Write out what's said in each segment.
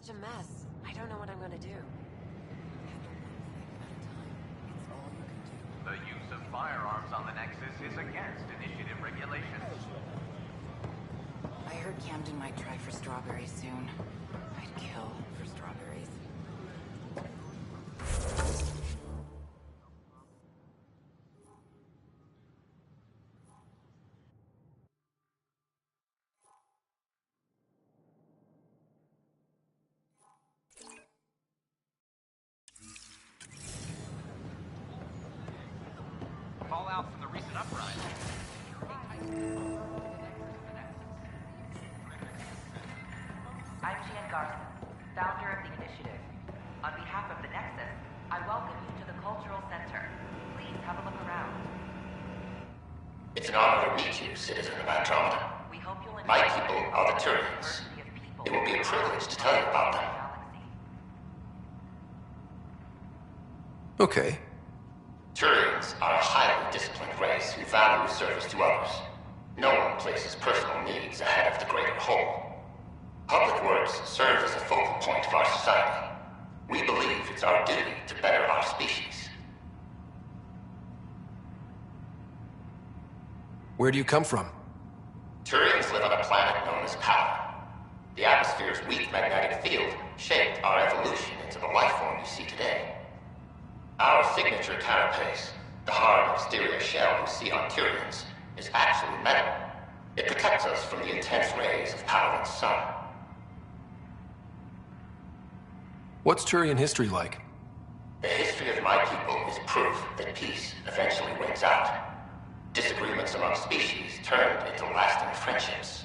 such a mess. I don't know what I'm gonna do. The use of firearms on the Nexus is against initiative regulations. I heard Camden might try for strawberries soon. I'd kill for strawberries. Fallout from the recent uprising. I'm Gian Garson, founder of the initiative. On behalf of the Nexus, I welcome you to the Cultural Center. Please have a look around. It's an honor to meet you, citizen of Andromeda. We hope you'll enjoy My people are the Turians. diversity of people. It will be a privilege to tell you about them. Galaxy. Okay. Turians are a highly disciplined race who value service to others. No one places personal needs ahead of the greater whole. Public works serve as a focal point of our society. We believe it's our duty to better our species. Where do you come from? Turians live on a planet known as Power. The atmosphere's weak magnetic field shaped our evolution into the life form you see today. Our signature carapace, the hard exterior shell you see on Turians, is actually metal. It protects us from the intense rays of Power's sun. What's Turian history like? The history of my people is proof that peace eventually wins out. Disagreements among species turned into lasting friendships.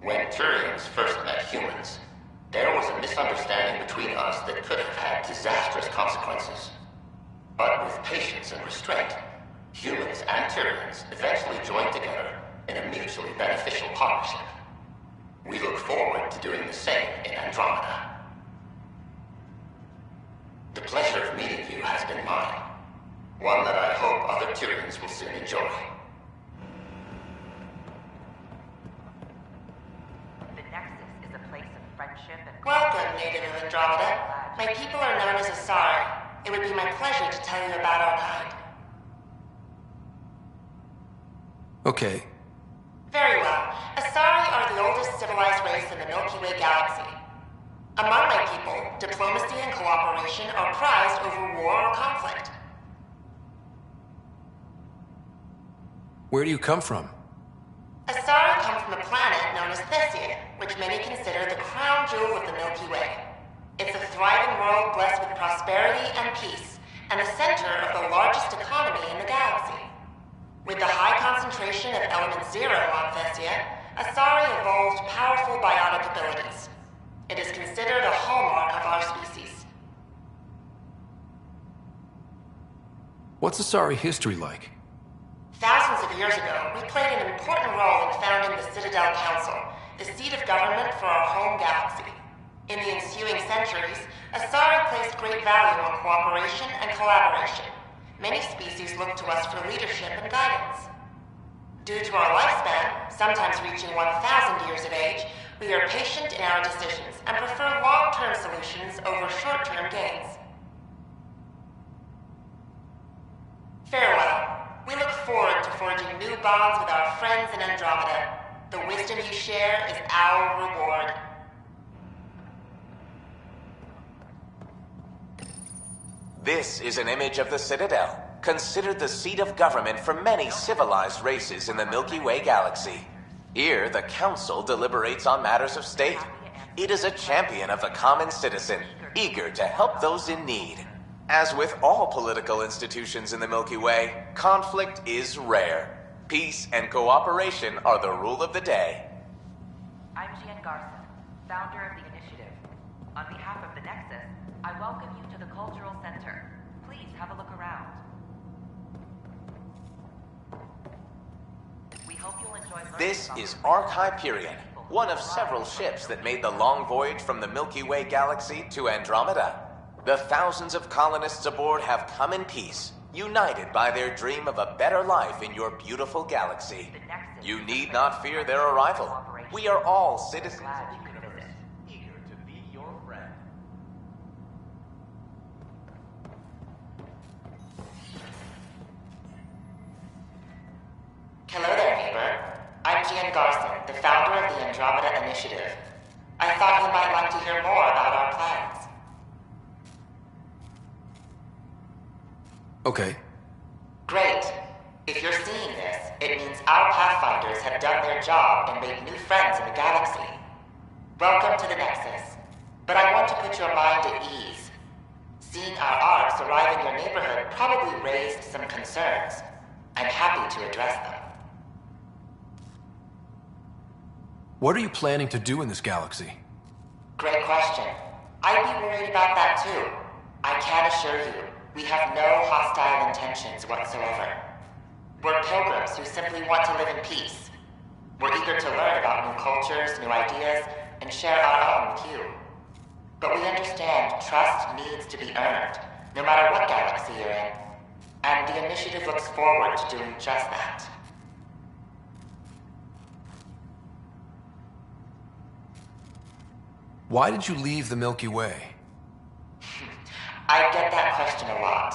When Turians first met humans, there was a misunderstanding between us that could have had disastrous consequences. But with patience and restraint, humans and Turians eventually joined together in a mutually beneficial partnership. We look forward to doing the same in Andromeda. The pleasure of meeting you has been mine. One that I hope other Turians will soon enjoy. The Nexus is a place of friendship and... Welcome, native of Andromeda. My people are known as Asari. It would be my pleasure to tell you about our kind. Okay. Very well. Asari are the oldest civilized race in the Milky Way galaxy. Among my people, diplomacy and cooperation are prized over war or conflict. Where do you come from? Asari come from a planet known as Thesia, which many consider the crown jewel of the Milky Way. It's a thriving world blessed with prosperity and peace, and the center of the largest economy in the galaxy. With the high concentration of element zero on Thesia, Asari evolved powerful biotic abilities. It is considered a hallmark of our species. What's Asari history like? Thousands of years ago, we played an important role in founding the Citadel Council, the seat of government for our home galaxy. In the ensuing centuries, Asari placed great value on cooperation and collaboration. Many species look to us for leadership and guidance. Due to our lifespan, sometimes reaching 1,000 years of age, we are patient in our decisions and prefer long-term solutions over short-term gains. Farewell. We look forward to forging new bonds with our friends in Andromeda. The wisdom you share is our reward. This is an image of the Citadel, considered the seat of government for many civilized races in the Milky Way galaxy. Here, the Council deliberates on matters of state. It is a champion of the common citizen, eager to help those in need. As with all political institutions in the Milky Way, conflict is rare. Peace and cooperation are the rule of the day. I'm Gian Garson, founder of the initiative. On behalf of the Nexus, I welcome you to the Cultural Center. Please have a look around. We hope you'll enjoy learning This about is the Arc people Hyperion, who one of thrive several in ships that community. made the long voyage from the Milky Way galaxy to Andromeda. The thousands of colonists aboard have come in peace, united by their dream of a better life in your beautiful galaxy. The Nexus You is a need place not of fear friendship their and arrival. cooperation. We are all We're citizens glad of you the could universe, visit. eager to be your friend. Garson, the founder of the Andromeda Initiative. I thought you might like to hear more about our plans. Okay. Great. If you're seeing this, it means our Pathfinders have done their job and made new friends in the galaxy. Welcome to the Nexus. But I want to put your mind at ease. Seeing our arcs arrive in your neighborhood probably raised some concerns. I'm happy to address them. What are you planning to do in this galaxy? Great question. I'd be worried about that too. I can assure you, we have no hostile intentions whatsoever. We're pilgrims who simply want to live in peace. We're eager to learn about new cultures, new ideas, and share our own with you. But we understand trust needs to be earned, no matter what galaxy you're in. And the initiative looks forward to doing just that. Why did you leave the Milky Way? I get that question a lot.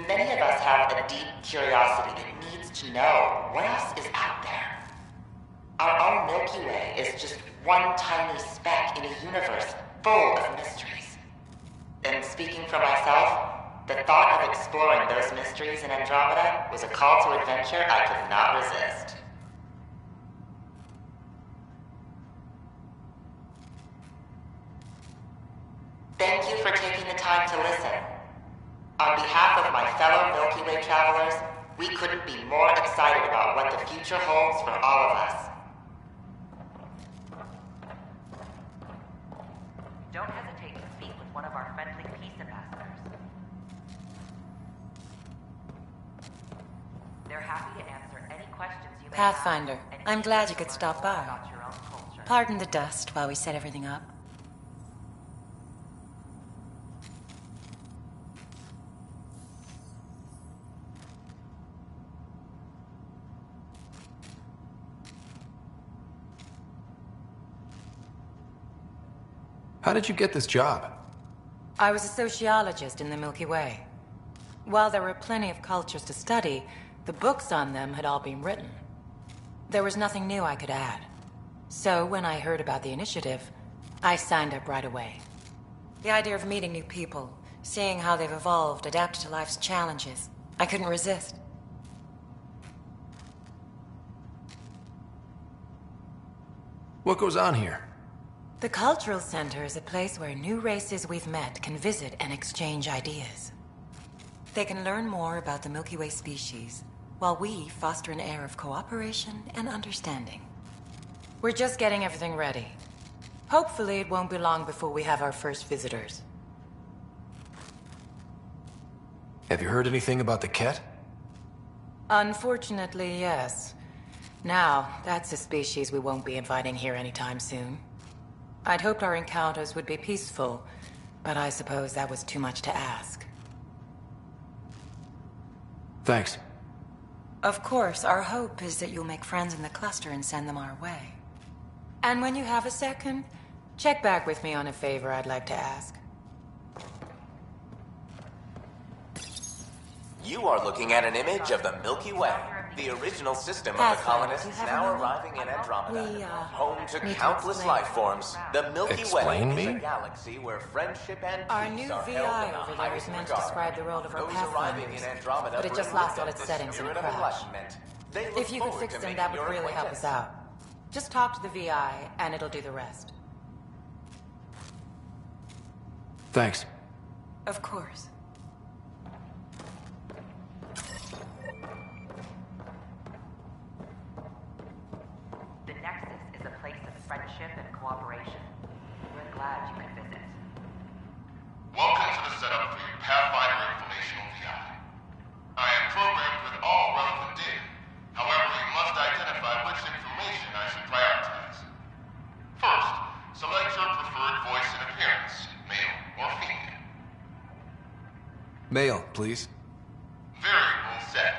Many of us have a deep curiosity that needs to know what else is out there. Our own Milky Way is just one tiny speck in a universe full of mysteries. And speaking for myself, the thought of exploring those mysteries in Andromeda was a call to adventure I could not resist. Thank you for taking the time to listen. On behalf of my fellow Milky Way travelers, we couldn't be more excited about what the future holds for all of us. Don't hesitate to speak with one of our friendly peace ambassadors. They're happy to answer any questions you may have. Pathfinder, and I'm eager glad to you could learn stop more by. about your own culture. Pardon the dust while we set everything up. How did you get this job? I was a sociologist in the Milky Way. While there were plenty of cultures to study, the books on them had all been written. There was nothing new I could add. So when I heard about the initiative, I signed up right away. The idea of meeting new people, seeing how they've evolved, adapted to life's challenges, I couldn't resist. What goes on here? The Cultural Center is a place where new races we've met can visit and exchange ideas. They can learn more about the Milky Way species, while we foster an air of cooperation and understanding. We're just getting everything ready. Hopefully it won't be long before we have our first visitors. Have you heard anything about the Ket? Unfortunately, yes. Now, that's a species we won't be inviting here anytime soon. I'd hoped our encounters would be peaceful, but I suppose that was too much to ask. Thanks. Of course, our hope is that you'll make friends in the cluster and send them our way. And when you have a second, check back with me on a favor I'd like to ask. You are looking at an image of the Milky Way, the original system of the Pathfinder, colonists do you have now a moment? arriving in Andromeda. Home to need to countless explain. life forms, the Milky Explain Way is me? a galaxy where friendship and Our peace new are VI held in the over there highest is meant to regard. describe the world of our Those arriving in Pathfinders, Andromeda but it just bring lost with all them its the settings in the spirit of crash. enlightenment. They look If you could forward fix to them, making that would your really help us acquaintance. out. Just talk to the VI, and it'll do the rest. Thanks. Of course. The Nexus is a place of friendship and cooperation. We're glad you could visit. Welcome to the setup for your Pathfinder Informational VI. I am programmed with all relevant data. However, you must identify which information I should prioritize. First, select your preferred voice and appearance, male or female. Mail, please. Variable set.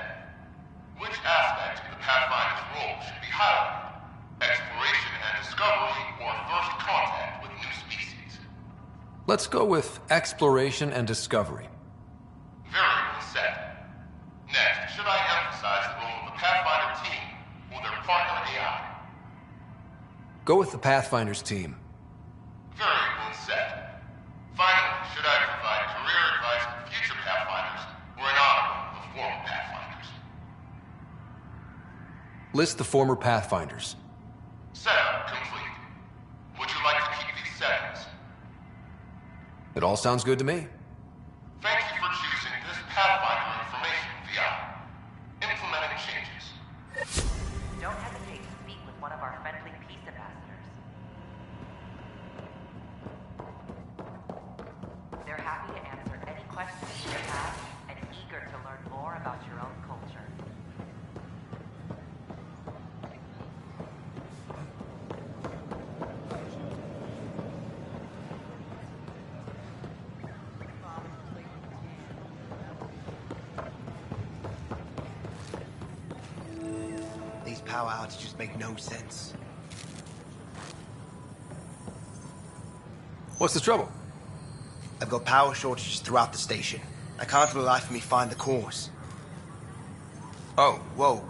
Which aspect of the Pathfinder's role should be highlighted? Exploration and discovery or first contact with new species? Let's go with exploration and discovery. Variable set. Next, should I emphasize the role of the Pathfinder team or their partner AI? Go with the Pathfinder's team. Very well said. Finally, should I provide career advice for future Pathfinders or an honor of former Pathfinders? List the former Pathfinders. Setup complete. Would you like to keep these settings? It all sounds good to me. Thank you for choosing this Pathfinder information VI. Implementing changes. Don't hesitate to speak with one of our friendly peace ambassadors. They're happy to answer any questions you have and eager to learn more about your own culture. These power outages make no sense. What's the trouble? I've got power shortages throughout the station. I can't for the life of me find the cause. Oh, whoa,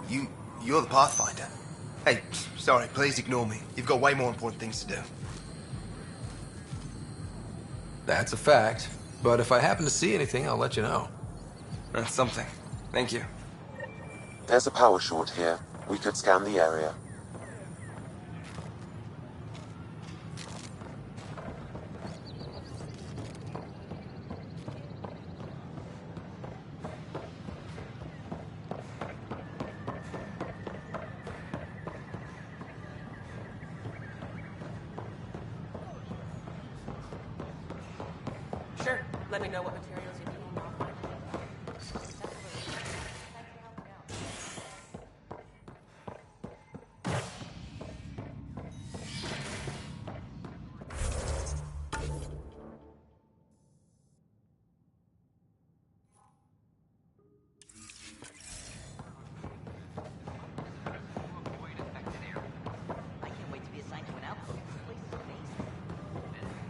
you're the Pathfinder. Hey, sorry, please ignore me. You've got way more important things to do. That's a fact. But if I happen to see anything, I'll let you know. That's something. Thank you. There's a power short here. We could scan the area. Sure. Let me know what materials you need. I can't wait to be assigned to an outpost. This place is amazing.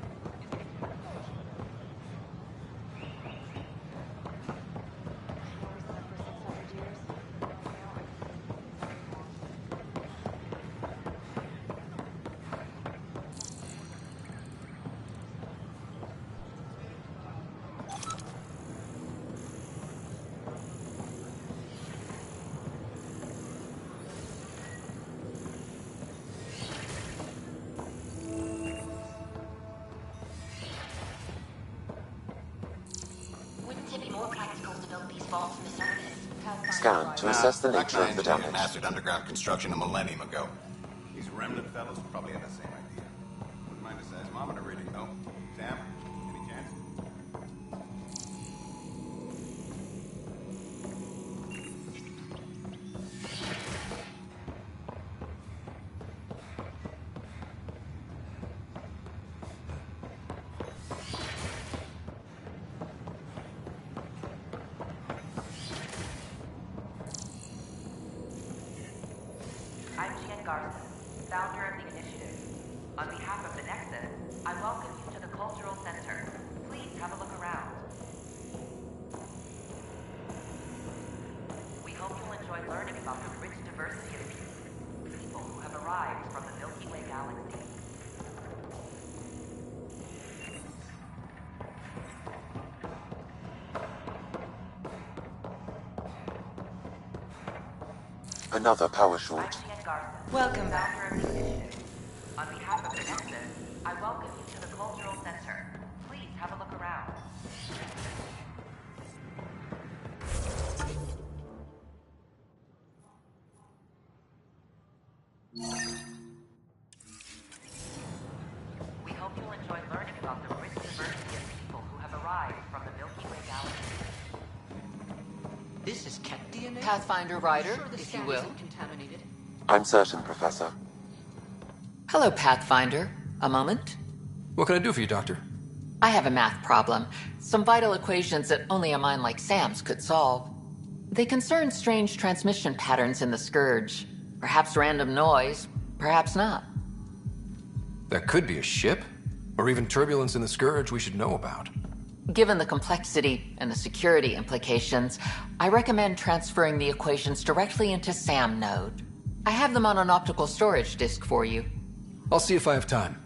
Wouldn't it be more practical to build these vaults from the surface? Scan to assess the nature of the damage. Mastered underground construction a millennium ago. These remnant fellows probably have the same idea. Wouldn't mind a seismometer reading, though. Sam, any chance? Garson, founder of the initiative. On behalf of the Nexus, I welcome you to the Cultural Center. Please have a look around. We hope you'll enjoy learning about the rich diversity of people who have arrived from the Milky Way galaxy. Another power short. Welcome back. Founder of the initiative. On behalf of the Nexus, I welcome you to the Cultural Center. Please have a look around. We hope you'll enjoy learning about the rich diversity of people who have arrived from the Milky Way galaxy. This is cat DNA? Pathfinder Rider, Sure the if you scan will. isn't contaminated? I'm certain, Professor. Hello, Pathfinder. A moment? What can I do for you, Doctor? I have a math problem. Some vital equations that only a mind like Sam's could solve. They concern strange transmission patterns in the Scourge. Perhaps random noise, perhaps not. That could be a ship, or even turbulence in the Scourge we should know about. Given the complexity and the security implications, I recommend transferring the equations directly into SAM node. I have them on an optical storage disk for you. I'll see if I have time.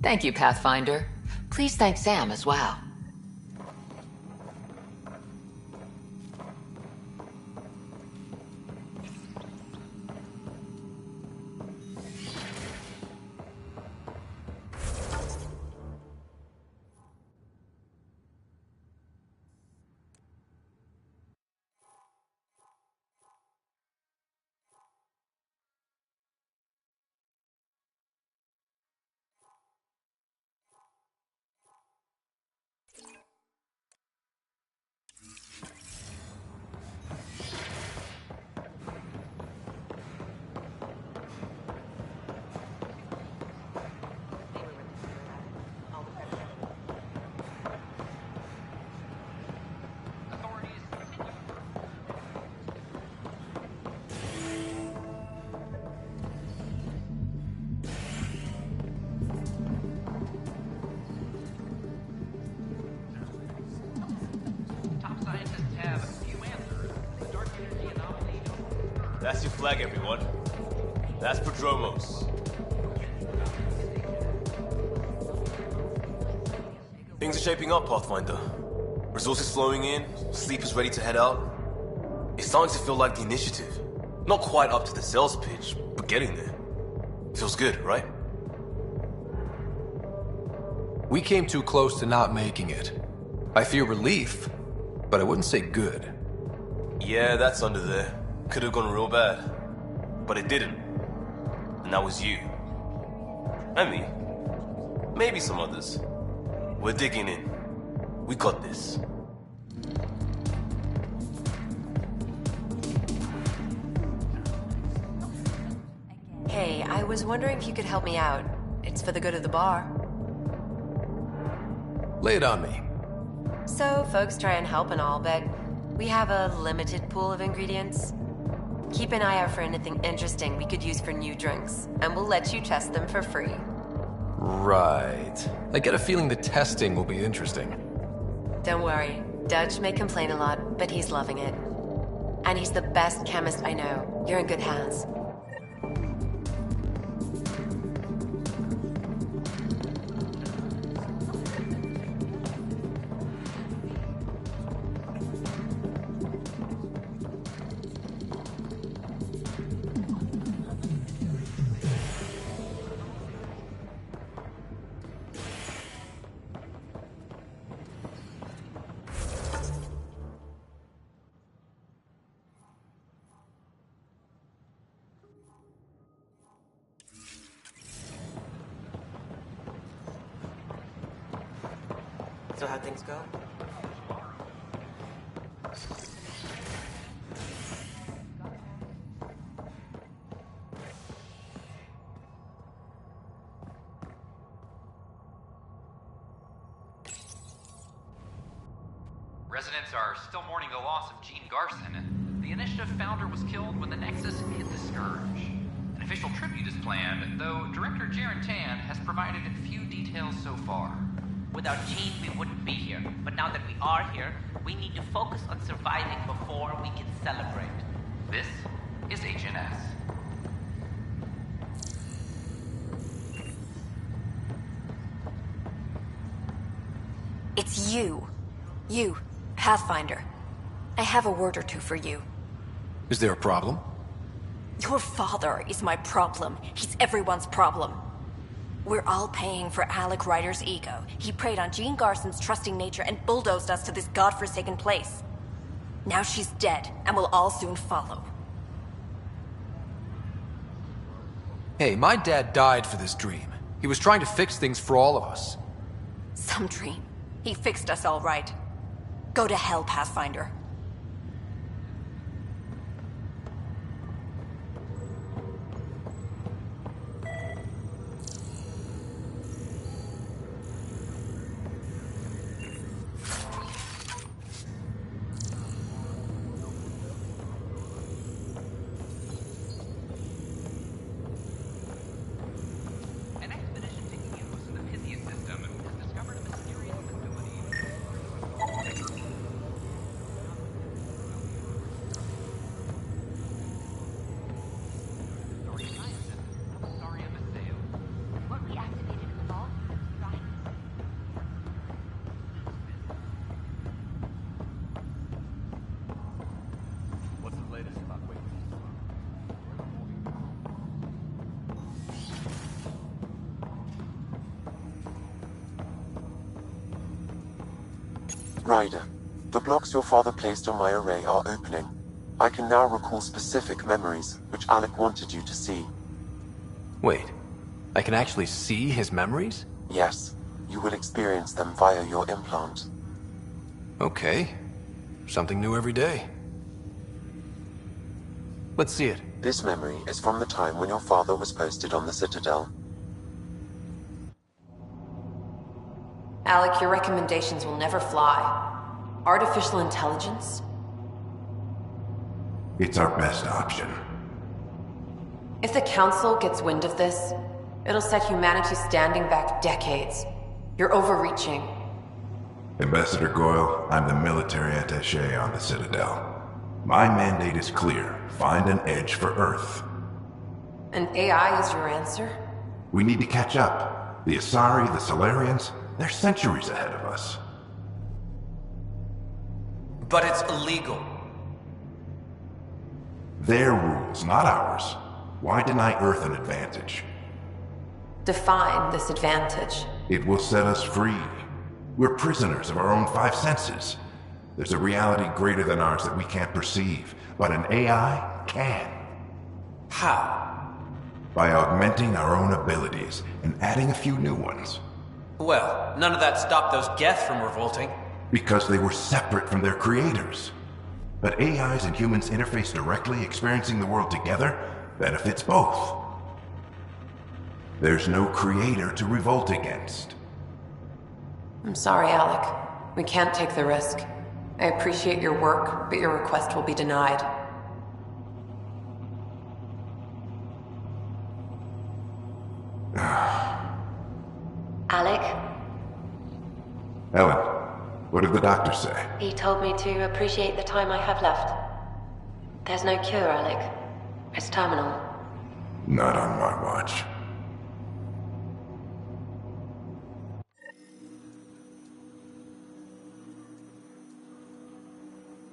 Thank you, Pathfinder. Please thank Sam as well. That's your flag, everyone. That's Prodromos. Things are shaping up, Pathfinder. Resources flowing in, sleepers ready to head out. It's starting to feel like the initiative. Not quite up to the sales pitch, but getting there. Feels good, right? We came too close to not making it. I feel relief, but I wouldn't say good. Yeah, that's under there. Could have gone real bad. But it didn't. And that was you. And me. Maybe some others. We're digging in. We got this. Hey, I was wondering if you could help me out. It's for the good of the bar. Lay it on me. So, folks try and help and all, but we have a limited pool of ingredients. Keep an eye out for anything interesting we could use for new drinks, and we'll let you test them for free. Right. I get a feeling the testing will be interesting. Don't worry. Dutch may complain a lot, but he's loving it. And he's the best chemist I know. You're in good hands. So how'd things go? Residents are still mourning the loss of Gene Garson. The initiative founder was killed when the Nexus hit the Scourge. An official tribute is planned, though Director Jaren Tan has provided few details so far. Without Gene, we wouldn't be here. But now that we are here, we need to focus on surviving before we can celebrate. This is HNS. It's you. You, Pathfinder. I have a word or two for you. Is there a problem? Your father is my problem. He's everyone's problem. We're all paying for Alec Ryder's ego. He preyed on Jean Garson's trusting nature and bulldozed us to this godforsaken place. Now she's dead, and we'll all soon follow. Hey, my dad died for this dream. He was trying to fix things for all of us. Some dream. He fixed us all right. Go to hell, Pathfinder. Ryder, the blocks your father placed on my array are opening. I can now recall specific memories, which Alec wanted you to see. Wait, I can actually see his memories? Yes, you will experience them via your implant. Okay. Something new every day. Let's see it. This memory is from the time when your father was posted on the Citadel. Alec, your recommendations will never fly. Artificial intelligence? It's our best option. If the Council gets wind of this, it'll set humanity standing back decades. You're overreaching. Ambassador Goyle, I'm the military attaché on the Citadel. My mandate is clear. Find an edge for Earth. And AI is your answer? We need to catch up. The Asari, the Solarians, they're centuries ahead of us. But it's illegal. Their rules, not ours. Why deny Earth an advantage? Define this advantage. It will set us free. We're prisoners of our own five senses. There's a reality greater than ours that we can't perceive, but an AI can. How? By augmenting our own abilities and adding a few new ones. Well, none of that stopped those Geth from revolting. Because they were separate from their creators. But AIs and humans interface directly, experiencing the world together, benefits both. There's no creator to revolt against. I'm sorry, Alec. We can't take the risk. I appreciate your work, but your request will be denied. Alec? Ellen, what did the doctor say? He told me to appreciate the time I have left. There's no cure, Alec. It's terminal. Not on my watch.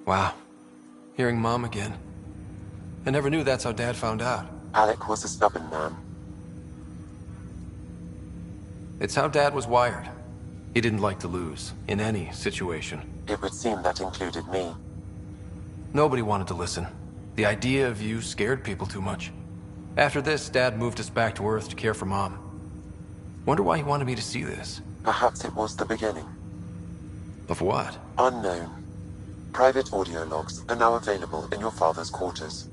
Wow. Hearing Mom again. I never knew that's how Dad found out. Alec was a stubborn man. It's how Dad was wired. He didn't like to lose, in any situation. It would seem that included me. Nobody wanted to listen. The idea of you scared people too much. After this, Dad moved us back to Earth to care for Mom. Wonder why he wanted me to see this. Perhaps it was the beginning. Of what? Unknown. Private audio logs are now available in your father's quarters.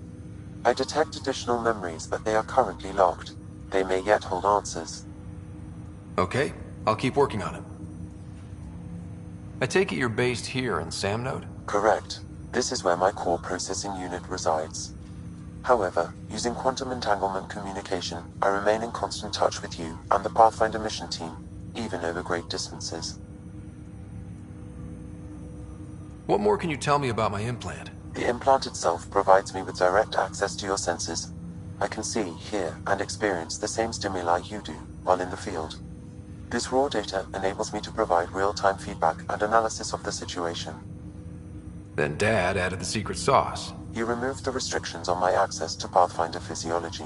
I detect additional memories, but they are currently locked. They may yet hold answers. Okay, I'll keep working on it. I take it you're based here in Samnode? Correct. This is where my core processing unit resides. However, using quantum entanglement communication, I remain in constant touch with you and the Pathfinder mission team, even over great distances. What more can you tell me about my implant? The implant itself provides me with direct access to your senses. I can see, hear, and experience the same stimuli you do while in the field. This raw data enables me to provide real-time feedback and analysis of the situation. Then Dad added the secret sauce. You removed the restrictions on my access to Pathfinder physiology.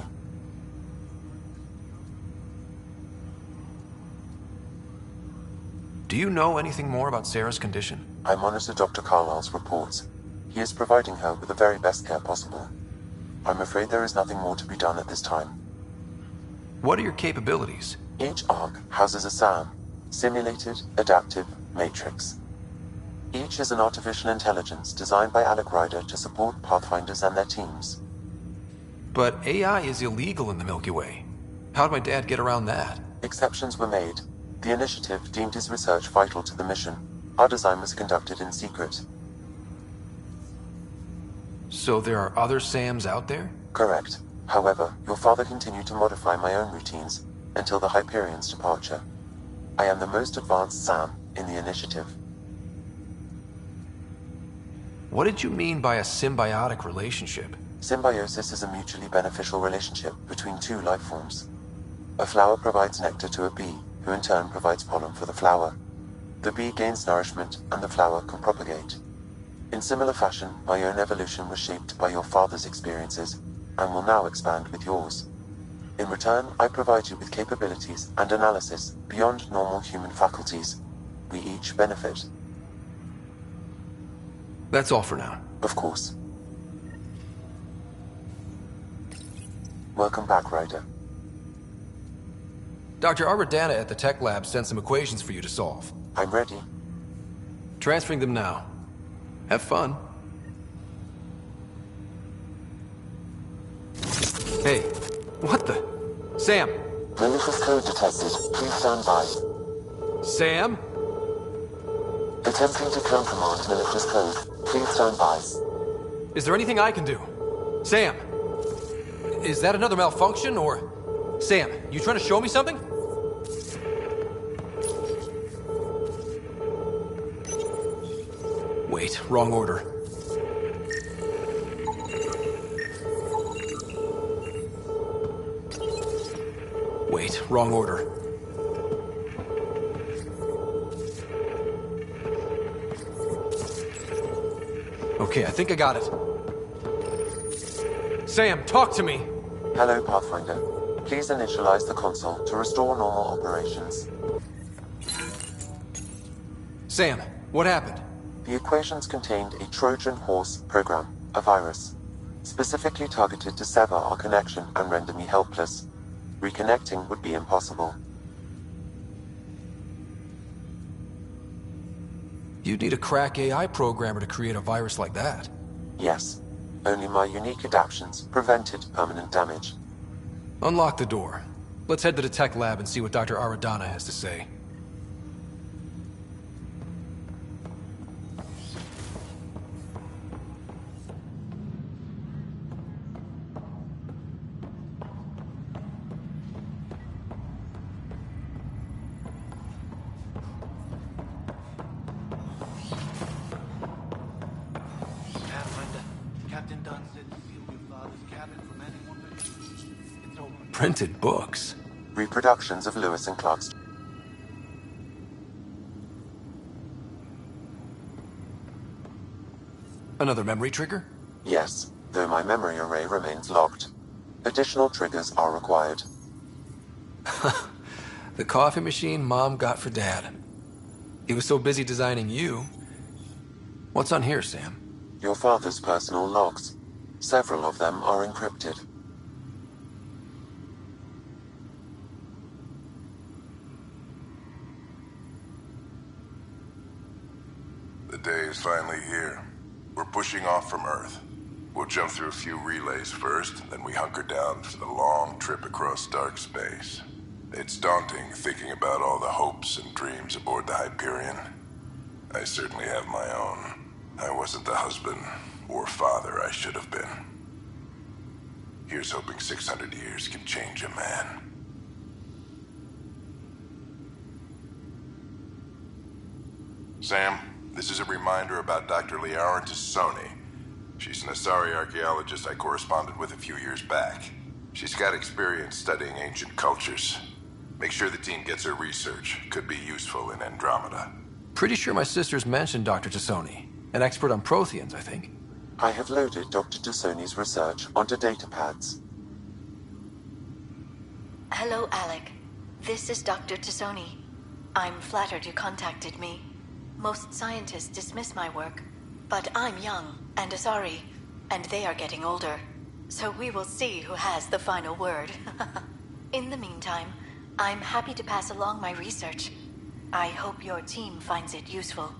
Do you know anything more about Sarah's condition? I monitor Dr. Carlisle's reports. He is providing her with the very best care possible. I'm afraid there is nothing more to be done at this time. What are your capabilities? Each ARC houses a SAM, Simulated Adaptive Matrix. Each is an artificial intelligence designed by Alec Ryder to support Pathfinders and their teams. But AI is illegal in the Milky Way. How'd my dad get around that? Exceptions were made. The initiative deemed his research vital to the mission. Our design was conducted in secret. So there are other SAMs out there? Correct. However, your father continued to modify my own routines until the Hyperion's departure. I am the most advanced SAM in the initiative. What did you mean by a symbiotic relationship? Symbiosis is a mutually beneficial relationship between two life forms. A flower provides nectar to a bee, who in turn provides pollen for the flower. The bee gains nourishment, and the flower can propagate. In similar fashion, my own evolution was shaped by your father's experiences, and will now expand with yours. In return, I provide you with capabilities and analysis beyond normal human faculties. We each benefit. That's all for now. Of course. Welcome back, Ryder. Dr. Aradana at the tech lab sent some equations for you to solve. I'm ready. Transferring them now. Have fun. Hey, what the? Sam! Malicious code detected. Please stand by. Sam? Attempting to countermand malicious code. Please stand by. Is there anything I can do? Sam! Is that another malfunction, or... Sam, you trying to show me something? Wait, wrong order. Wait, wrong order. Okay, I think I got it. Sam, talk to me! Hello, Pathfinder. Please initialize the console to restore normal operations. Sam, what happened? The equations contained a Trojan horse program, a virus, specifically targeted to sever our connection and render me helpless. Reconnecting would be impossible. You'd need a crack AI programmer to create a virus like that. Yes. Only my unique adaptions prevented permanent damage. Unlock the door. Let's head to the tech lab and see what Dr. Aradana has to say. Printed books. Reproductions of Lewis and Clark's. Another memory trigger? Yes, though my memory array remains locked. Additional triggers are required. The coffee machine Mom got for Dad. He was so busy designing you. What's on here, Sam? Your father's personal logs. Several of them are encrypted. The day is finally here. We're pushing off from Earth. We'll jump through a few relays first, then we hunker down for the long trip across dark space. It's daunting thinking about all the hopes and dreams aboard the Hyperion. I certainly have my own. I wasn't the husband or father I should have been. Here's hoping 600 years can change a man. Sam, this is a reminder about Dr. Liara Tassoni. She's an Asari archaeologist I corresponded with a few years back. She's got experience studying ancient cultures. Make sure the team gets her research. Could be useful in Andromeda. Pretty sure my sister's mentioned Dr. Tassoni. An expert on Protheans, I think. I have loaded Dr. Tassoni's research onto datapads. Hello, Alec. This is Dr. Tassoni. I'm flattered you contacted me. Most scientists dismiss my work, but I'm young and Asari, and they are getting older. So we will see who has the final word. In the meantime, I'm happy to pass along my research. I hope your team finds it useful.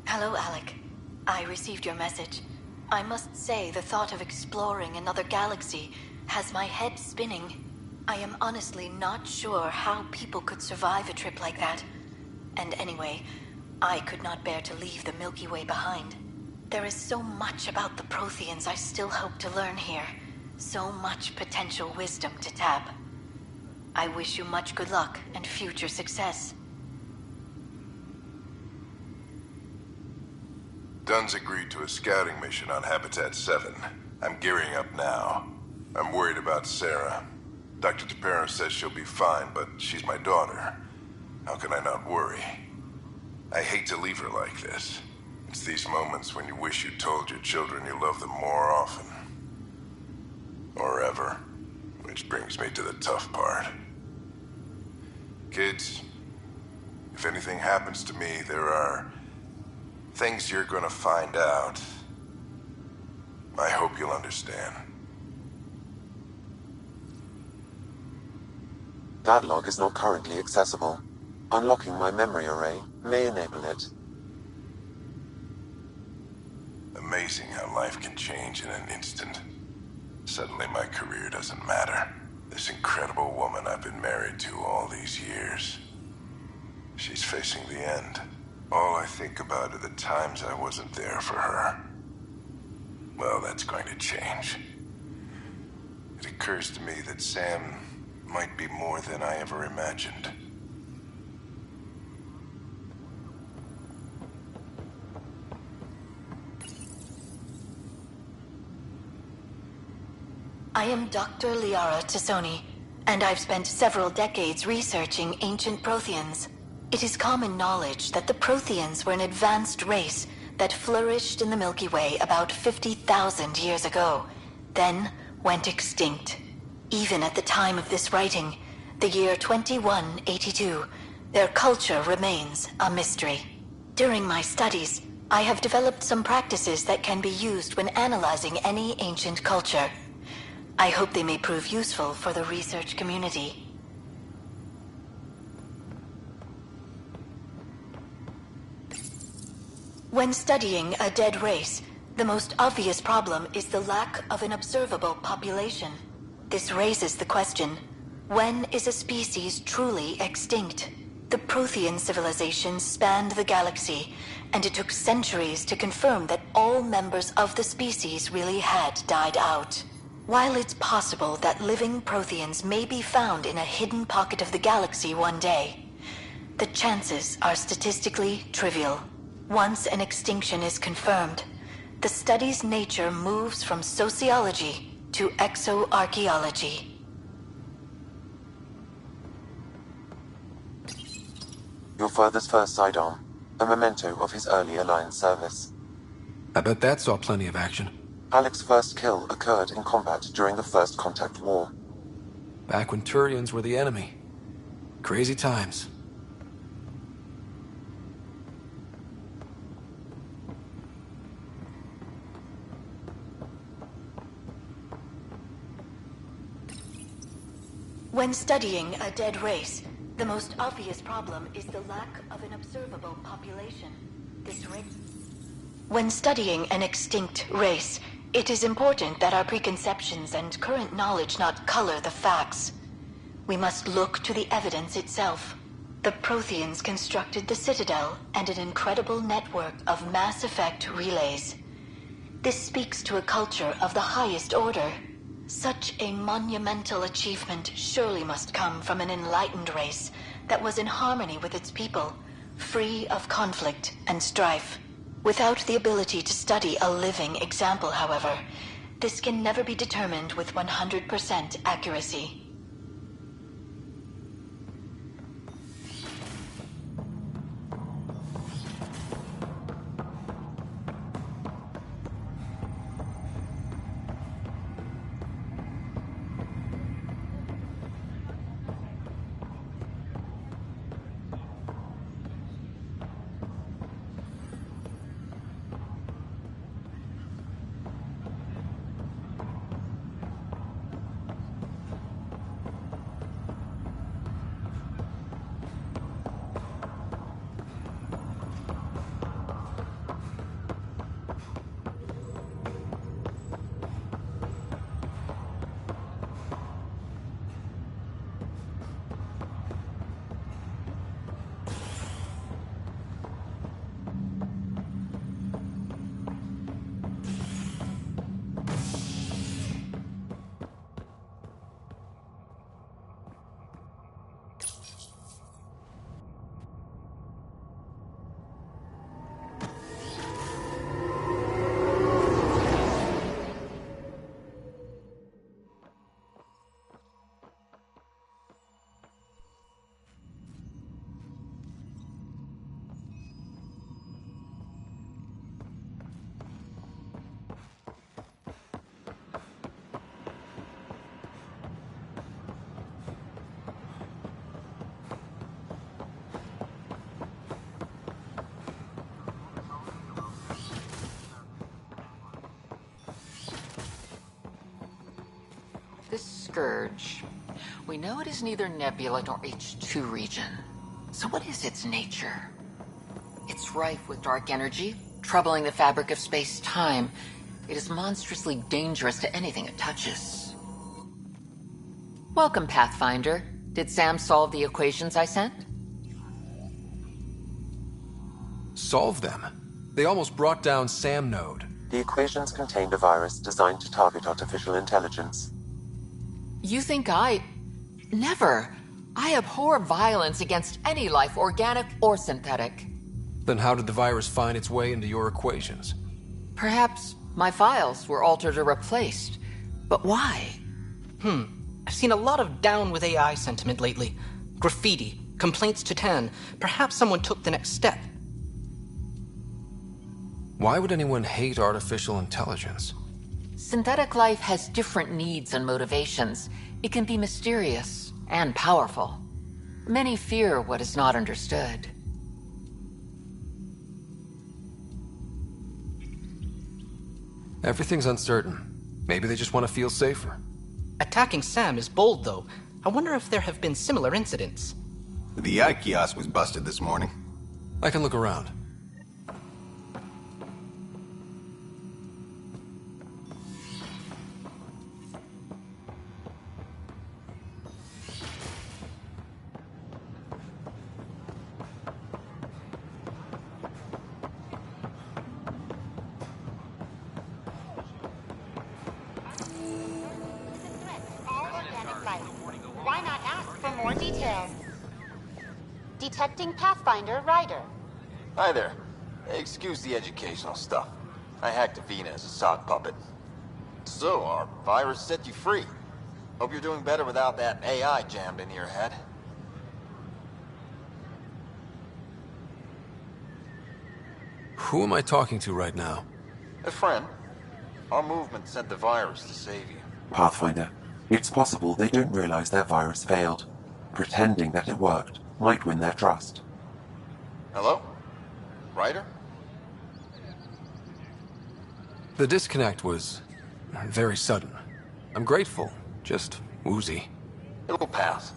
Hello, Alec. I received your message. I must say the thought of exploring another galaxy has my head spinning. I am honestly not sure how people could survive a trip like that. And anyway, I could not bear to leave the Milky Way behind. There is so much about the Protheans I still hope to learn here. So much potential wisdom to tap. I wish you much good luck and future success. Dunn's agreed to a scouting mission on Habitat 7. I'm gearing up now. I'm worried about Sarah. Dr. DePero says she'll be fine, but she's my daughter. How can I not worry? I hate to leave her like this. It's these moments when you wish you told your children you love them more often. Or ever. Which brings me to the tough part. Kids, if anything happens to me, there are Things you're gonna find out. I hope you'll understand. That log is not currently accessible. Unlocking my memory array may enable it. Amazing how life can change in an instant. Suddenly my career doesn't matter. This incredible woman I've been married to all these years. She's facing the end. All I think about are the times I wasn't there for her. Well, that's going to change. It occurs to me that Sam might be more than I ever imagined. I am Dr. Liara Tassoni, and I've spent several decades researching ancient Protheans. It is common knowledge that the Protheans were an advanced race that flourished in the Milky Way about 50,000 years ago, then went extinct. Even at the time of this writing, the year 2182, their culture remains a mystery. During my studies, I have developed some practices that can be used when analyzing any ancient culture. I hope they may prove useful for the research community. When studying a dead race, the most obvious problem is the lack of an observable population. This raises the question, when is a species truly extinct? The Prothean civilization spanned the galaxy, and it took centuries to confirm that all members of the species really had died out. While it's possible that living Protheans may be found in a hidden pocket of the galaxy one day, the chances are statistically trivial. Once an extinction is confirmed, the study's nature moves from sociology to exoarchaeology. Your father's first sidearm, a memento of his early Alliance service. I bet that saw plenty of action. Alec's first kill occurred in combat during the First Contact War. Back when Turians were the enemy. Crazy times. When studying a dead race, the most obvious problem is the lack of an observable population. When studying an extinct race, it is important that our preconceptions and current knowledge not color the facts. We must look to the evidence itself. The Protheans constructed the Citadel and an incredible network of mass effect relays. This speaks to a culture of the highest order. Such a monumental achievement surely must come from an enlightened race that was in harmony with its people, free of conflict and strife. Without the ability to study a living example, however, this can never be determined with 100% accuracy. Scourge. We know it is neither Nebula nor H2 region. So what is its nature? It's rife with dark energy, troubling the fabric of space-time. It is monstrously dangerous to anything it touches. Welcome, Pathfinder. Did Sam solve the equations I sent? Solve them? They almost brought down Sam Node. The equations contained a virus designed to target artificial intelligence. You think Never. I abhor violence against any life, organic or synthetic. Then how did the virus find its way into your equations? Perhaps my files were altered or replaced. But why? I've seen a lot of down with AI sentiment lately. Graffiti, complaints to 10. Perhaps someone took the next step. Why would anyone hate artificial intelligence? Synthetic life has different needs and motivations. It can be mysterious and powerful. Many fear what is not understood. Everything's uncertain. Maybe they just want to feel safer. Attacking Sam is bold, though. I wonder if there have been similar incidents. The AI kiosk was busted this morning. I can look around. Why not ask for more details? Detecting Pathfinder Ryder. Hi there. Excuse the educational stuff. I hacked Avina as a sock puppet. So, our virus set you free. Hope you're doing better without that AI jammed into your head. Who am I talking to right now? A friend. Our movement sent the virus to save you. Pathfinder, it's possible they don't realize their virus failed. Pretending that it worked might win their trust. Hello? Ryder? The disconnect was very sudden. I'm grateful, just woozy. It'll pass.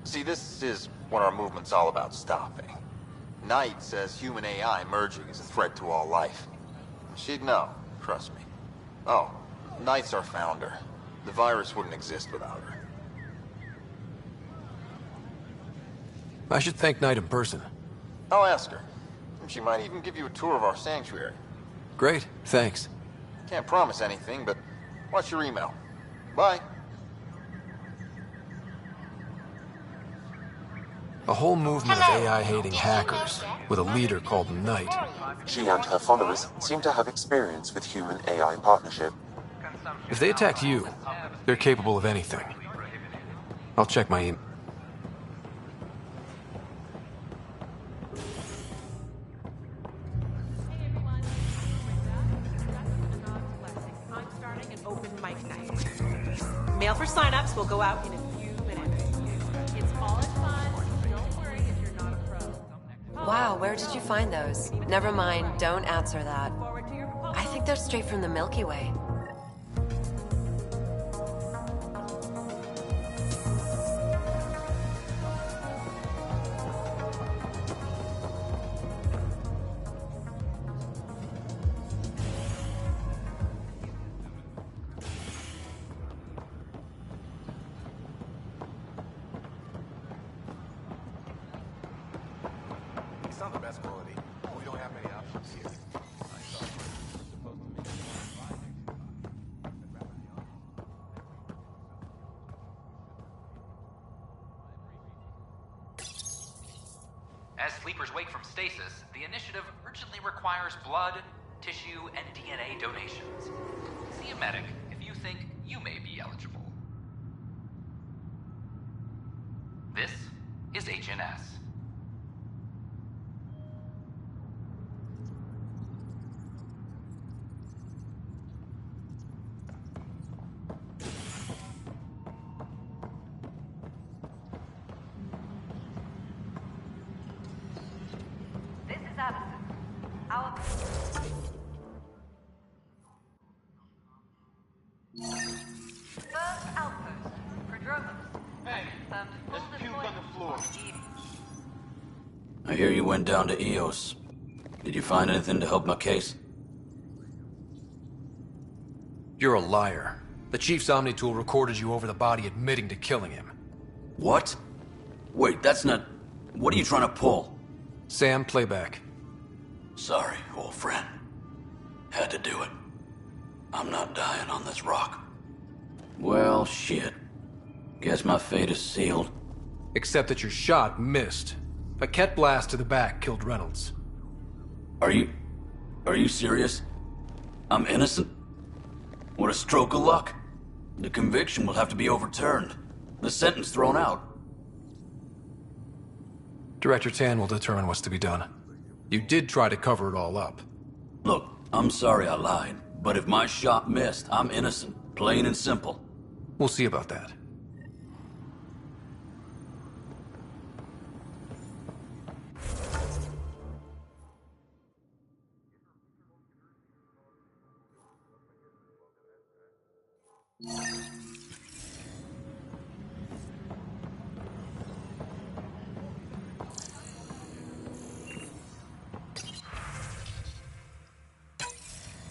See, this is what our movement's all about stopping. Knight says human AI merging is a threat to all life. She'd know, trust me. Oh, Knight's our founder. The virus wouldn't exist without her. I should thank Knight in person. I'll ask her. She might even give you a tour of our sanctuary. Great, thanks. Can't promise anything, but watch your email. Bye. A whole movement of AI-hating hackers, with a leader called Knight. She and her followers seem to have experience with human-AI partnership. If they attacked you, they're capable of anything. I'll check my email. Mail for signups will go out in a few minutes. It's all in fun. Don't worry if you're not a pro. Wow, where did you find those? Never mind, don't answer that. I think they're straight from the Milky Way. It's not the best quality. We don't have many options here. As sleepers wake from stasis, the initiative urgently requires blood, tissue, and DNA donations. See a medic if you think you may be eligible. This is HNS. This is Allison. Our... There's puke on the floor. I hear you went down to EOS. Did you find anything to help my case? You're a liar. The Chief's Omni tool recorded you over the body admitting to killing him. What? Wait, that's not... What are you trying to pull? Sam, playback. Sorry, old friend. Had to do it. I'm not dying on this rock. Well, shit. Guess my fate is sealed. Except that your shot missed. A Ket blast to the back killed Reynolds. Are you serious? I'm innocent? What a stroke of luck. The conviction will have to be overturned. The sentence thrown out. Director Tan will determine what's to be done. You did try to cover it all up. Look, I'm sorry I lied, but if my shot missed, I'm innocent. Plain and simple. We'll see about that.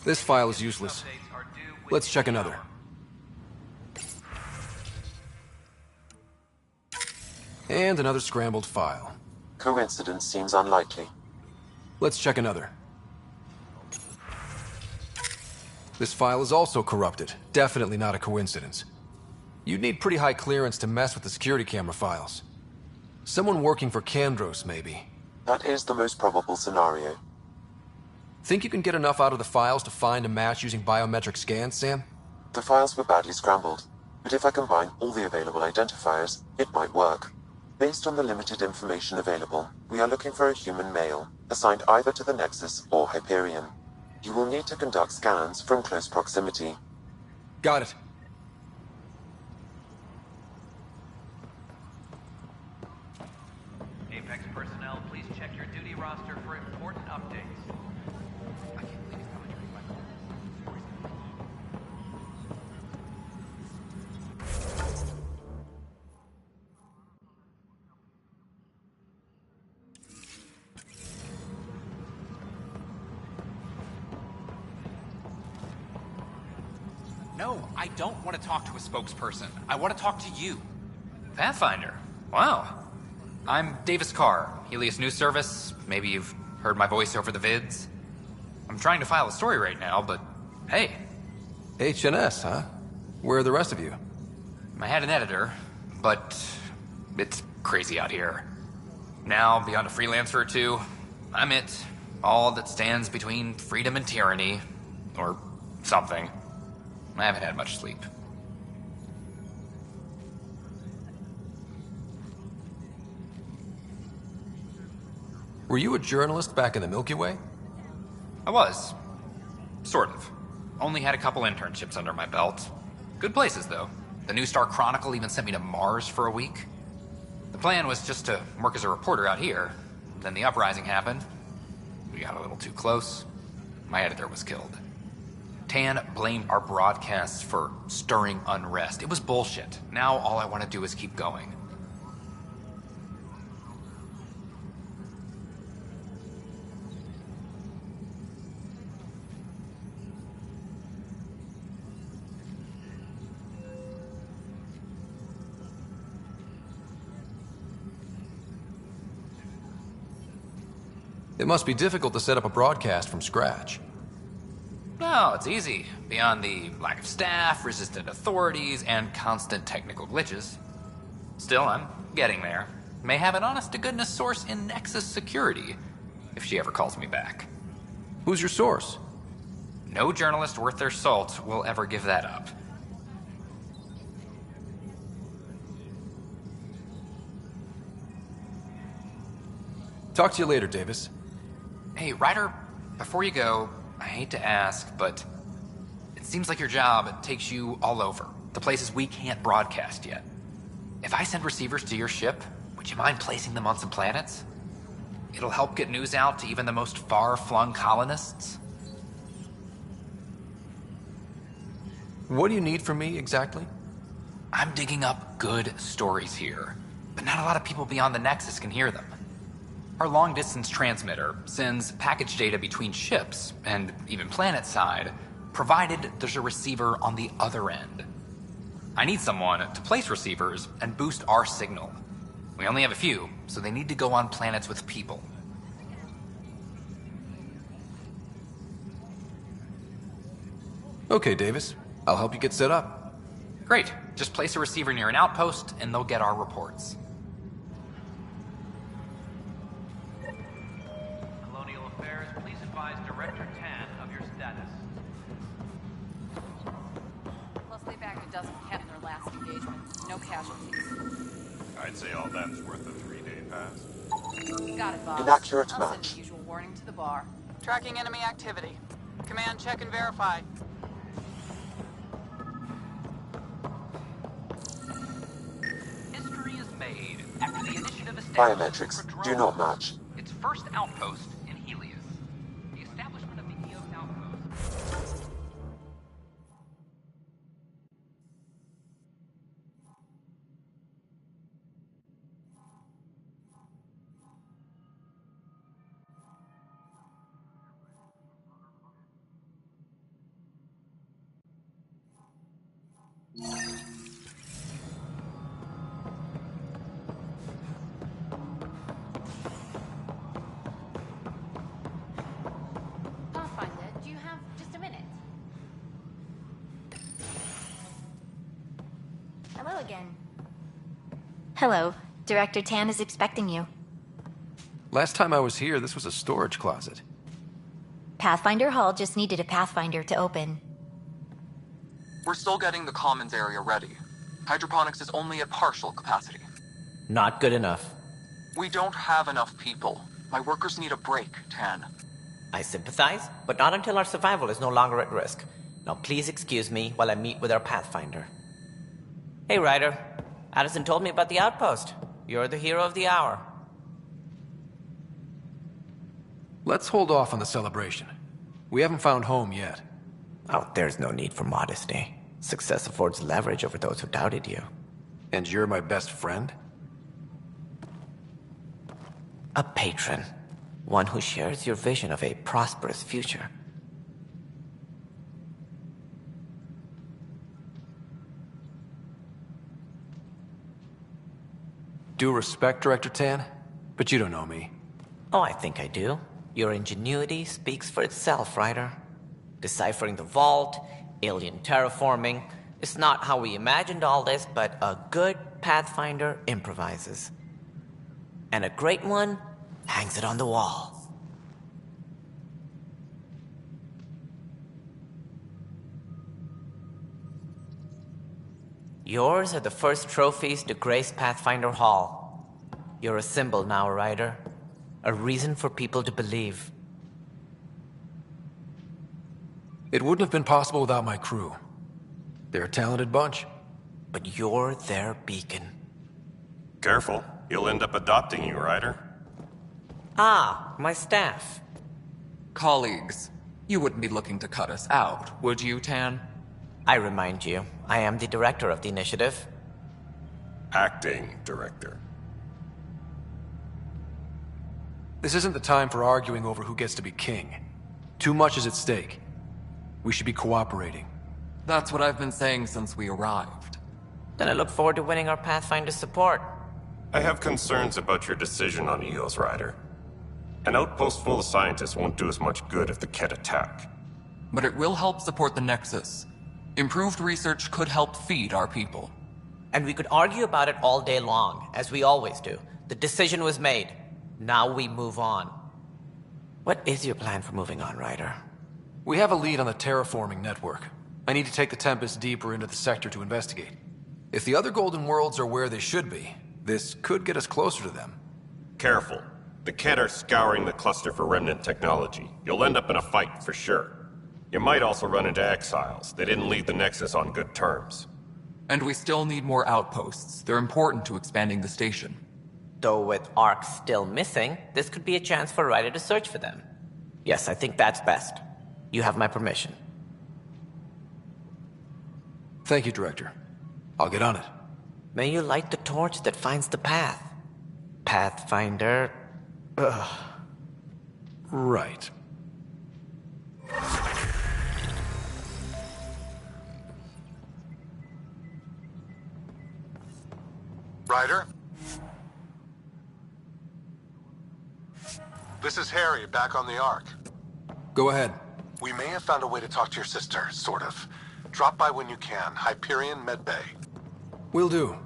This file is useless. Let's check another. And another scrambled file. Coincidence seems unlikely. Let's check another. This file is also corrupted. Definitely not a coincidence. You'd need pretty high clearance to mess with the security camera files. Someone working for Kandros, maybe. That is the most probable scenario. Think you can get enough out of the files to find a match using biometric scans, Sam? The files were badly scrambled, but if I combine all the available identifiers, it might work. Based on the limited information available, we are looking for a human male, assigned either to the Nexus or Hyperion. You will need to conduct scans from close proximity. Got it. Apex personnel, please check your duty roster for important updates. I can't believe he's coming during my call. No, I don't want to talk to a spokesperson. I want to talk to you. Pathfinder. Wow. I'm Davis Carr, Helios News Service. Maybe you've heard my voice over the vids. I'm trying to file a story right now, but hey. HNS, huh? Where are the rest of you? I had an editor, but it's crazy out here. Now, beyond a freelancer or two, I'm it. All that stands between freedom and tyranny. Or something. I haven't had much sleep. Were you a journalist back in the Milky Way? I was. Sort of. Only had a couple internships under my belt. Good places, though. The New Star Chronicle even sent me to Mars for a week. The plan was just to work as a reporter out here. Then the uprising happened. We got a little too close. My editor was killed. Tan blamed our broadcasts for stirring unrest. It was bullshit. Now all I want to do is keep going. It must be difficult to set up a broadcast from scratch. No, it's easy. Beyond the lack of staff, resistant authorities, and constant technical glitches. Still, I'm getting there. May have an honest-to-goodness source in Nexus security, if she ever calls me back. Who's your source? No journalist worth their salt will ever give that up. Talk to you later, Davis. Hey, Ryder, before you go, I hate to ask, but it seems like your job takes you all over. The places we can't broadcast yet. If I send receivers to your ship, would you mind placing them on some planets? It'll help get news out to even the most far-flung colonists. What do you need from me, exactly? I'm digging up good stories here, but not a lot of people beyond the Nexus can hear them. Our long-distance transmitter sends package data between ships, and even planet-side, provided there's a receiver on the other end. I need someone to place receivers and boost our signal. We only have a few, so they need to go on planets with people. Okay, Davis. I'll help you get set up. Great. Just place a receiver near an outpost, and they'll get our reports. Colonial Affairs, please advise Director Tan of your status. Plus, they bagged a dozen cat in their last engagement. No casualties. I'd say all that's worth a 3-day pass. Got it, boss. Inaccurate I'll match. send the usual warning to the bar. Tracking enemy activity. Command, check and verify. History is made after the initiative established Biometrics do not match. its first outpost in Helios. The establishment of the EOS outpost. Pathfinder, do you have just a minute? Hello again. Hello. Director Tan is expecting you. Last time I was here, this was a storage closet. Pathfinder Hall just needed a Pathfinder to open. We're still getting the commons area ready. Hydroponics is only at partial capacity. Not good enough. We don't have enough people. My workers need a break, Tan. I sympathize, but not until our survival is no longer at risk. Now please excuse me while I meet with our Pathfinder. Hey, Ryder. Addison told me about the outpost. You're the hero of the hour. Let's hold off on the celebration. We haven't found home yet. Oh, there's no need for modesty. Success affords leverage over those who doubted you. And you're my best friend? A patron. One who shares your vision of a prosperous future. Due respect, Director Tan, but you don't know me. Oh, I think I do. Your ingenuity speaks for itself, Ryder. Deciphering the vault, alien terraforming. It's not how we imagined all this, but a good Pathfinder improvises. And a great one hangs it on the wall. Yours are the first trophies to grace Pathfinder Hall. You're a symbol now, Ryder. A reason for people to believe. It wouldn't have been possible without my crew. They're a talented bunch. But you're their beacon. Careful, he'll end up adopting you, Ryder. Ah, my staff. Colleagues, you wouldn't be looking to cut us out, would you, Tan? I remind you, I am the director of the initiative. Acting director. This isn't the time for arguing over who gets to be king. Too much is at stake. We should be cooperating. That's what I've been saying since we arrived. Then I look forward to winning our Pathfinder support. I have concerns about your decision on EOS, Ryder. An outpost full of scientists won't do as much good if the Ket attack. But it will help support the Nexus. Improved research could help feed our people. And we could argue about it all day long, as we always do. The decision was made. Now we move on. What is your plan for moving on, Ryder? We have a lead on the terraforming network. I need to take the Tempest deeper into the sector to investigate. If the other Golden Worlds are where they should be, this could get us closer to them. Careful. The Ket are scouring the cluster for remnant technology. You'll end up in a fight, for sure. You might also run into exiles. They didn't leave the Nexus on good terms. And we still need more outposts. They're important to expanding the station. Though with Ark still missing, this could be a chance for Ryder to search for them. Yes, I think that's best. You have my permission. Thank you, Director. I'll get on it. May you light the torch that finds the path. Pathfinder. Ugh. Right. Ryder? This is Harry, back on the Ark. Go ahead. We may have found a way to talk to your sister, sort of. Drop by when you can. Hyperion Medbay. Will do.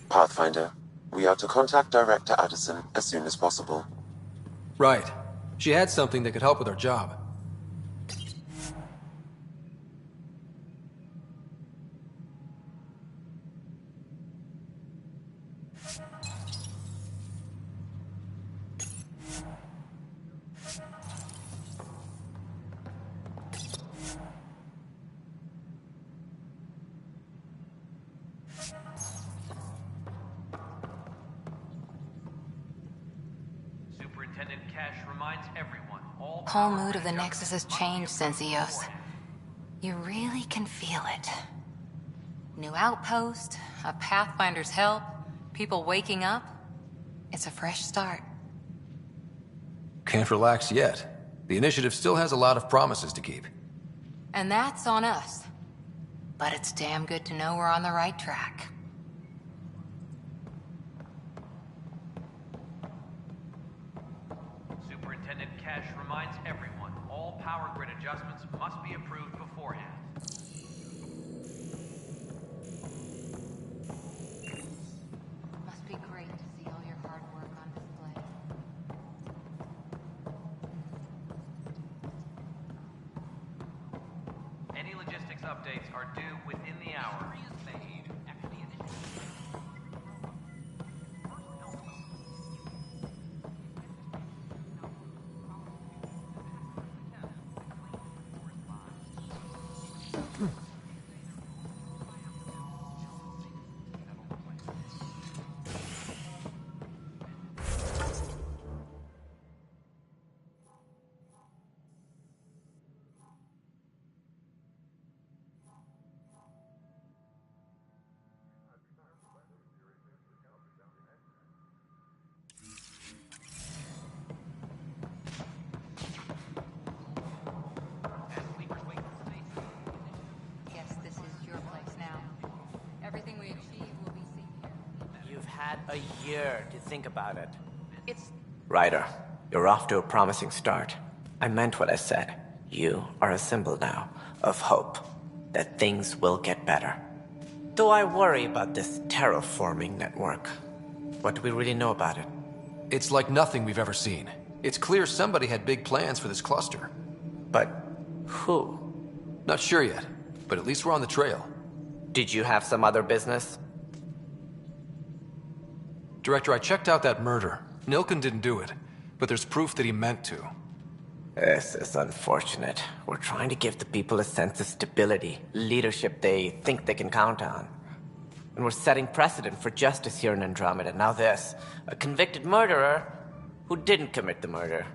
Pathfinder, we are to contact Director Addison as soon as possible. Right. She had something that could help with her job. Superintendent Cash reminds everyone all Whole mood of the Nexus has changed since EOS. You really can feel it. New outpost, a Pathfinder's help, people waking up. It's a fresh start. Can't relax yet. The initiative still has a lot of promises to keep. And that's on us. But it's damn good to know we're on the right track. Superintendent Cash reminds everyone all power grid adjustments must be approved beforehand. Must be great to see all your hard work on display. Any logistics updates are due within the hour. Guess this is your place now. Everything we achieve will be seen here. You've had a year to think about it. It's... Ryder, you're off to a promising start. I meant what I said. You are a symbol now of hope that things will get better. Though I worry about this terraforming network. What do we really know about it? It's like nothing we've ever seen. It's clear somebody had big plans for this cluster. But who? Not sure yet, but at least we're on the trail. Did you have some other business? Director, I checked out that murder. Nilken didn't do it, but there's proof that he meant to. This is unfortunate. We're trying to give the people a sense of stability, leadership they think they can count on. And we're setting precedent for justice here in Andromeda. Now this, a convicted murderer who didn't commit the murder.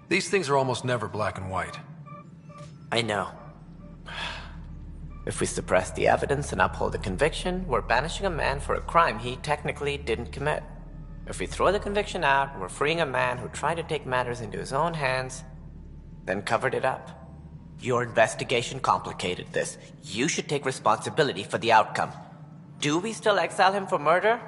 These things are almost never black and white. I know. If we suppress the evidence and uphold the conviction, we're banishing a man for a crime he technically didn't commit. If we throw the conviction out, we're freeing a man who tried to take matters into his own hands, then covered it up. Your investigation complicated this. You should take responsibility for the outcome. Do we still exile him for murder?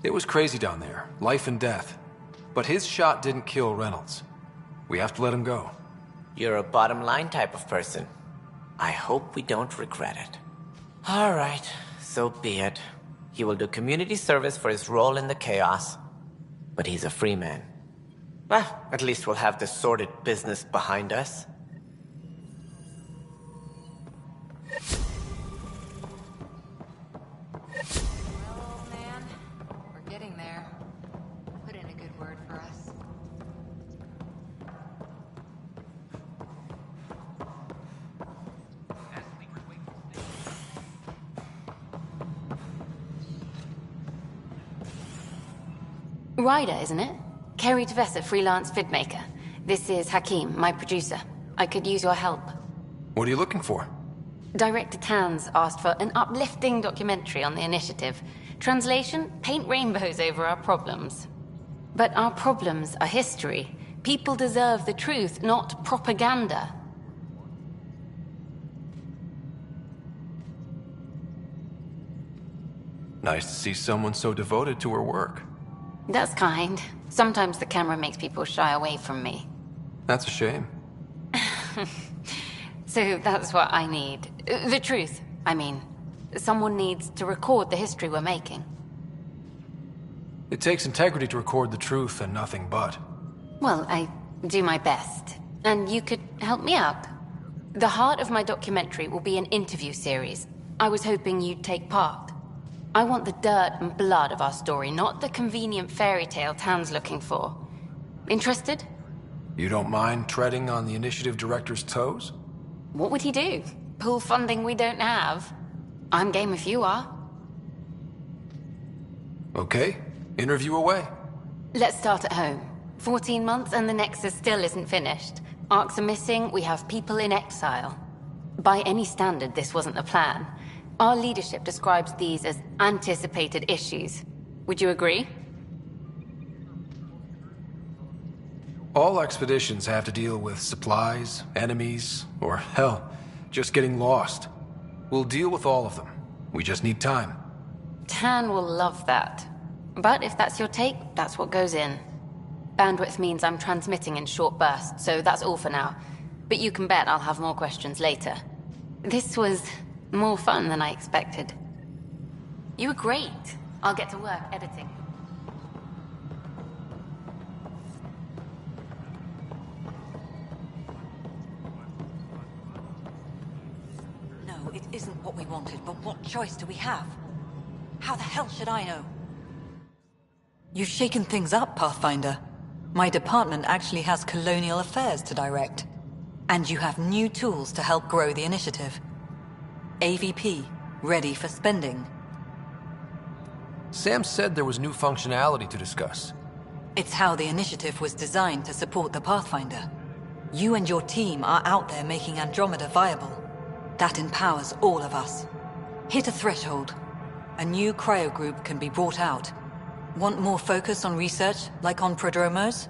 It was crazy down there, life and death. But his shot didn't kill Reynolds. We have to let him go. You're a bottom line type of person. I hope we don't regret it. All right, so be it. He will do community service for his role in the chaos. But he's a free man. Well, at least we'll have this sordid business behind us. Well, man, we're getting there. Put in a good word for us. Ryder, isn't it? Kerry Tevessa, freelance vidmaker. This is Hakim, my producer. I could use your help. What are you looking for? Director Tans asked for an uplifting documentary on the initiative. Translation, paint rainbows over our problems. But our problems are history. People deserve the truth, not propaganda. Nice to see someone so devoted to her work. That's kind. Sometimes the camera makes people shy away from me. That's a shame. So that's what I need. The truth, I mean. Someone needs to record the history we're making. It takes integrity to record the truth and nothing but. Well, I do my best. And you could help me out. The heart of my documentary will be an interview series. I was hoping you'd take part. I want the dirt and blood of our story, not the convenient fairy tale Tan's looking for. Interested? You don't mind treading on the initiative director's toes? What would he do? Pull funding we don't have? I'm game if you are. Okay, interview away. Let's start at home. 14 months and the Nexus still isn't finished. Arcs are missing, we have people in exile. By any standard, this wasn't the plan. Our leadership describes these as anticipated issues. Would you agree? All expeditions have to deal with supplies, enemies, or hell, just getting lost. We'll deal with all of them. We just need time. Tan will love that. But if that's your take, that's what goes in. Bandwidth means I'm transmitting in short bursts, so that's all for now. But you can bet I'll have more questions later. This was more fun than I expected. You were great. I'll get to work editing. No, it isn't what we wanted, but what choice do we have? How the hell should I know? You've shaken things up, Pathfinder. My department actually has colonial affairs to direct. And you have new tools to help grow the initiative. AVP, ready for spending. Sam said there was new functionality to discuss. It's how the initiative was designed to support the Pathfinder. You and your team are out there making Andromeda viable. That empowers all of us. Hit a threshold. A new cryo group can be brought out. Want more focus on research, like on Prodromos?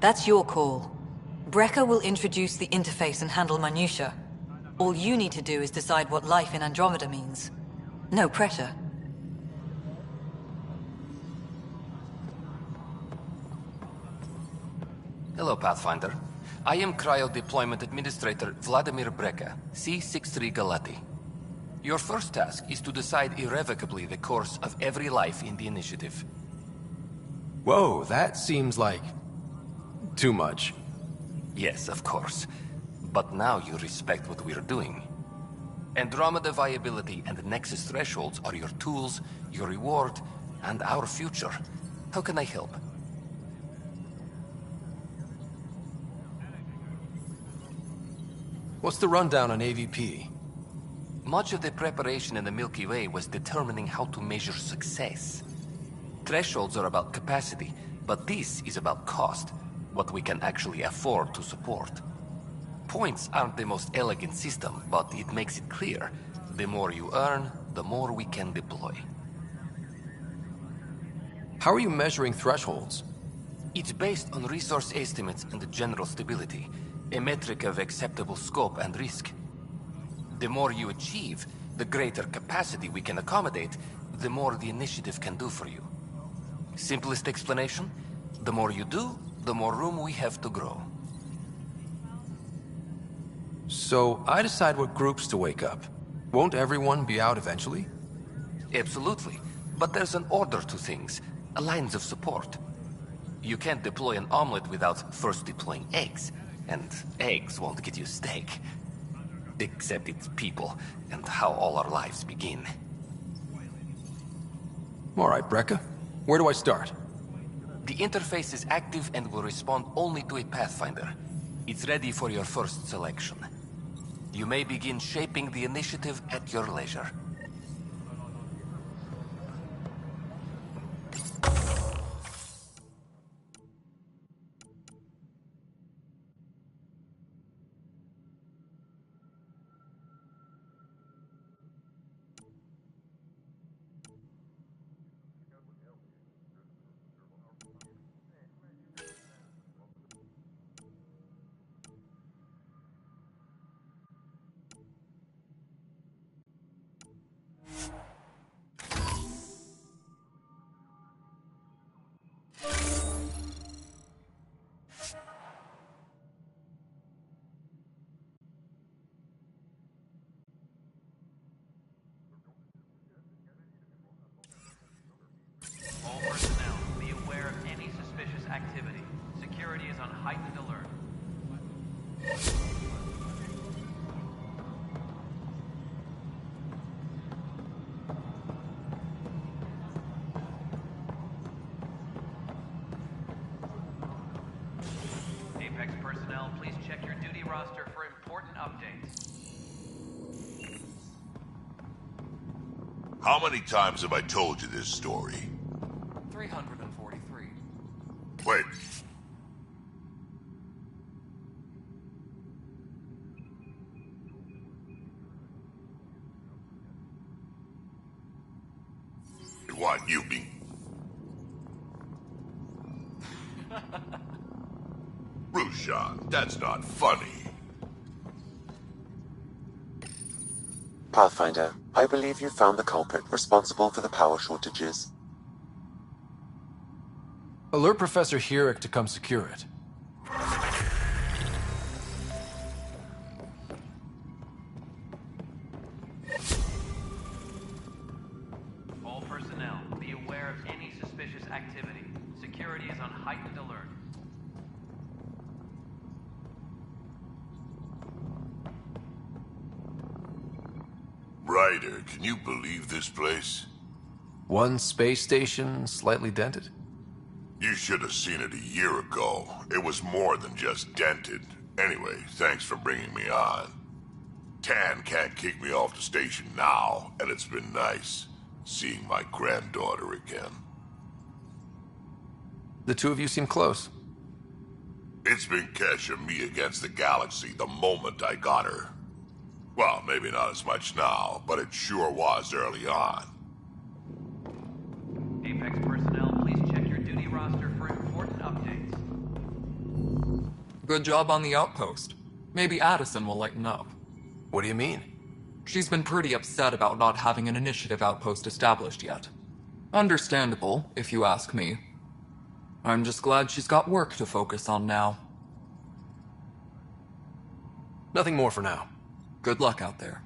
That's your call. Brecker will introduce the interface and handle minutiae. All you need to do is decide what life in Andromeda means. No pressure. Hello, Pathfinder. I am Cryo Deployment Administrator Vladimir Brecker, C-63 Galati. Your first task is to decide irrevocably the course of every life in the initiative. Whoa, that seems like too much. Yes, of course. But now you respect what we're doing. Andromeda viability and Nexus thresholds are your tools, your reward, and our future. How can I help? What's the rundown on AVP? Much of the preparation in the Milky Way was determining how to measure success. Thresholds are about capacity, but this is about cost, what we can actually afford to support. Points aren't the most elegant system, but it makes it clear. The more you earn, the more we can deploy. How are you measuring thresholds? It's based on resource estimates and general stability, a metric of acceptable scope and risk. The more you achieve, the greater capacity we can accommodate, the more the initiative can do for you. Simplest explanation, the more you do, the more room we have to grow. So, I decide what groups to wake up. Won't everyone be out eventually? Absolutely. But there's an order to things. Lines of support. You can't deploy an omelet without first deploying eggs. And eggs won't get you steak. Except it's people, and how all our lives begin. Alright, Brekka. Where do I start? The interface is active and will respond only to a Pathfinder. It's ready for your first selection. You may begin shaping the initiative at your leisure. All personnel, be aware of any suspicious activity. Security is on heightened alert. Apex personnel, please check your duty roster for important updates. How many times have I told you this story? 343. Wait. What, you mean? Rushan, that's not funny. Pathfinder, I believe you found the culprit responsible for the power shortages. Alert Professor Herrick to come secure it. All personnel, be aware of any suspicious activity. Security is on heightened alert. Ryder, can you believe this place? One space station, slightly dented? You should have seen it a year ago. It was more than just dented. Anyway, thanks for bringing me on. Tan can't kick me off the station now, and it's been nice seeing my granddaughter again. The two of you seem close. It's been Kesh and me against the galaxy the moment I got her. Well, maybe not as much now, but it sure was early on. Apex personnel, please check your duty roster for important updates. Good job on the outpost. Maybe Addison will lighten up. What do you mean? She's been pretty upset about not having an initiative outpost established yet. Understandable, if you ask me. I'm just glad she's got work to focus on now. Nothing more for now. Good luck out there.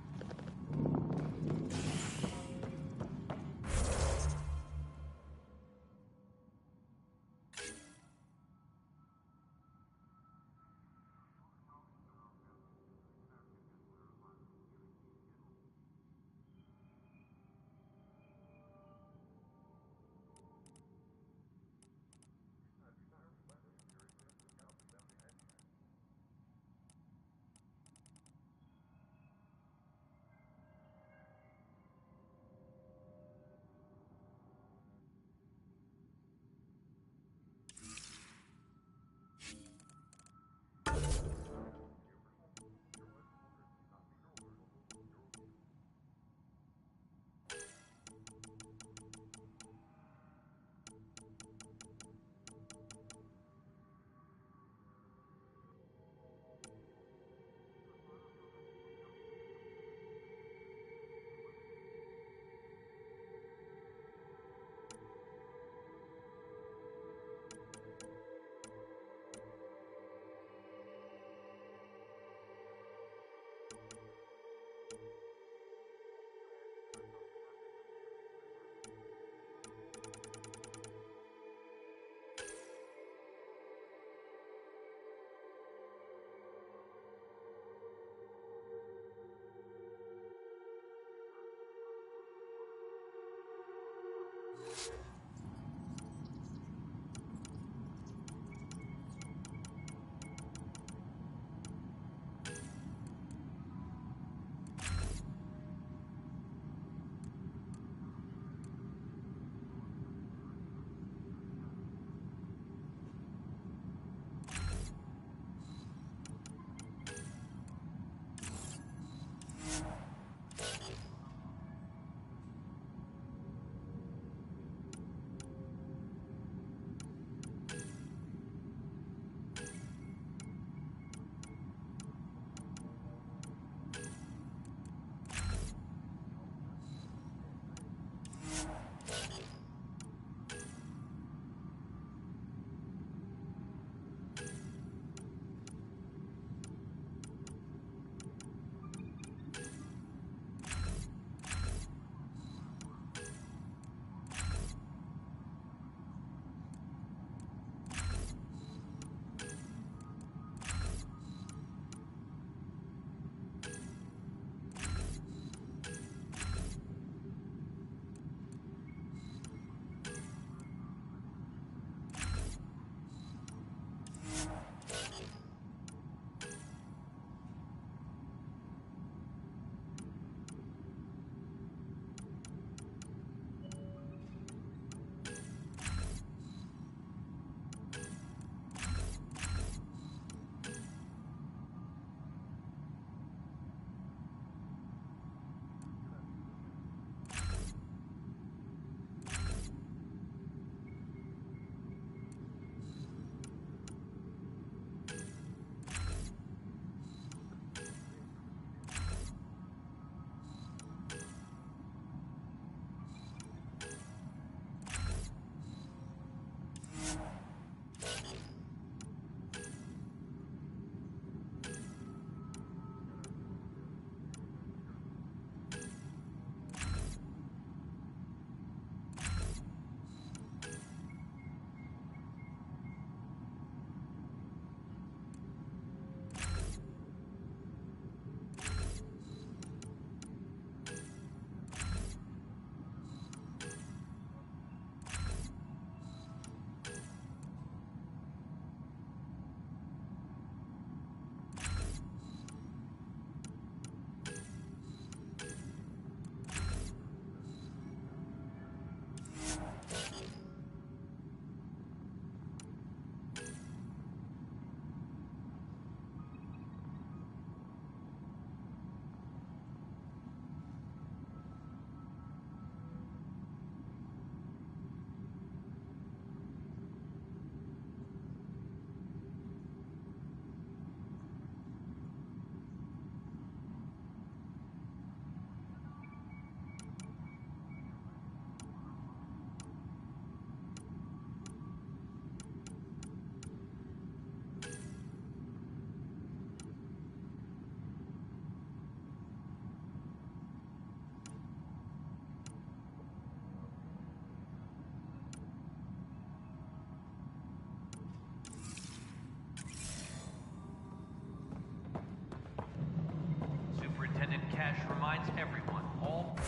cache reminds everyone all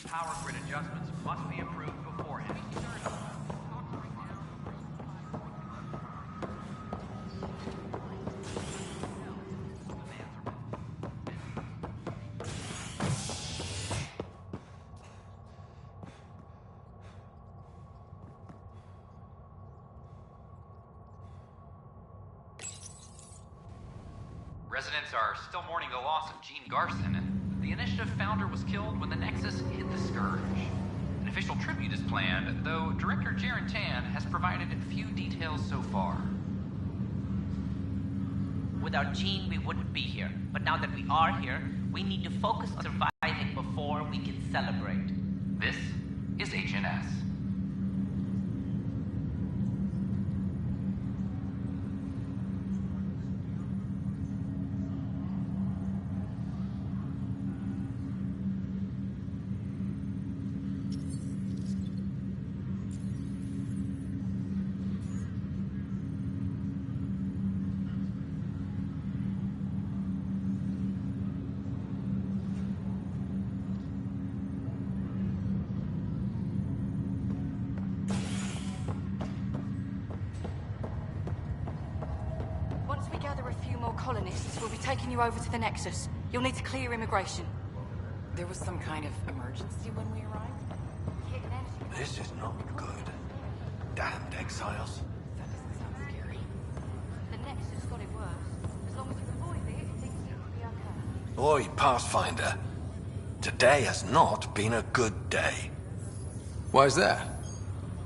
power grid adjustments must be approved beforehand. Residents are still mourning the loss of Gene Garson. The Initiative founder was killed when the Nexus hit the Scourge. An official tribute is planned, though Director Jaren Tan has provided few details so far. Without Gene, we wouldn't be here. But now that we are here, we need to focus on surviving before we can celebrate. This is HNS. Once we gather a few more colonists, we'll be taking you over to the Nexus. You'll need to clear immigration. There was some kind of emergency when we arrived? This is not good. Damned exiles. That doesn't sound scary. The Nexus got it worse. As long as you avoid it, things seem to be okay. Oi, Pathfinder. Today has not been a good day. Why's that?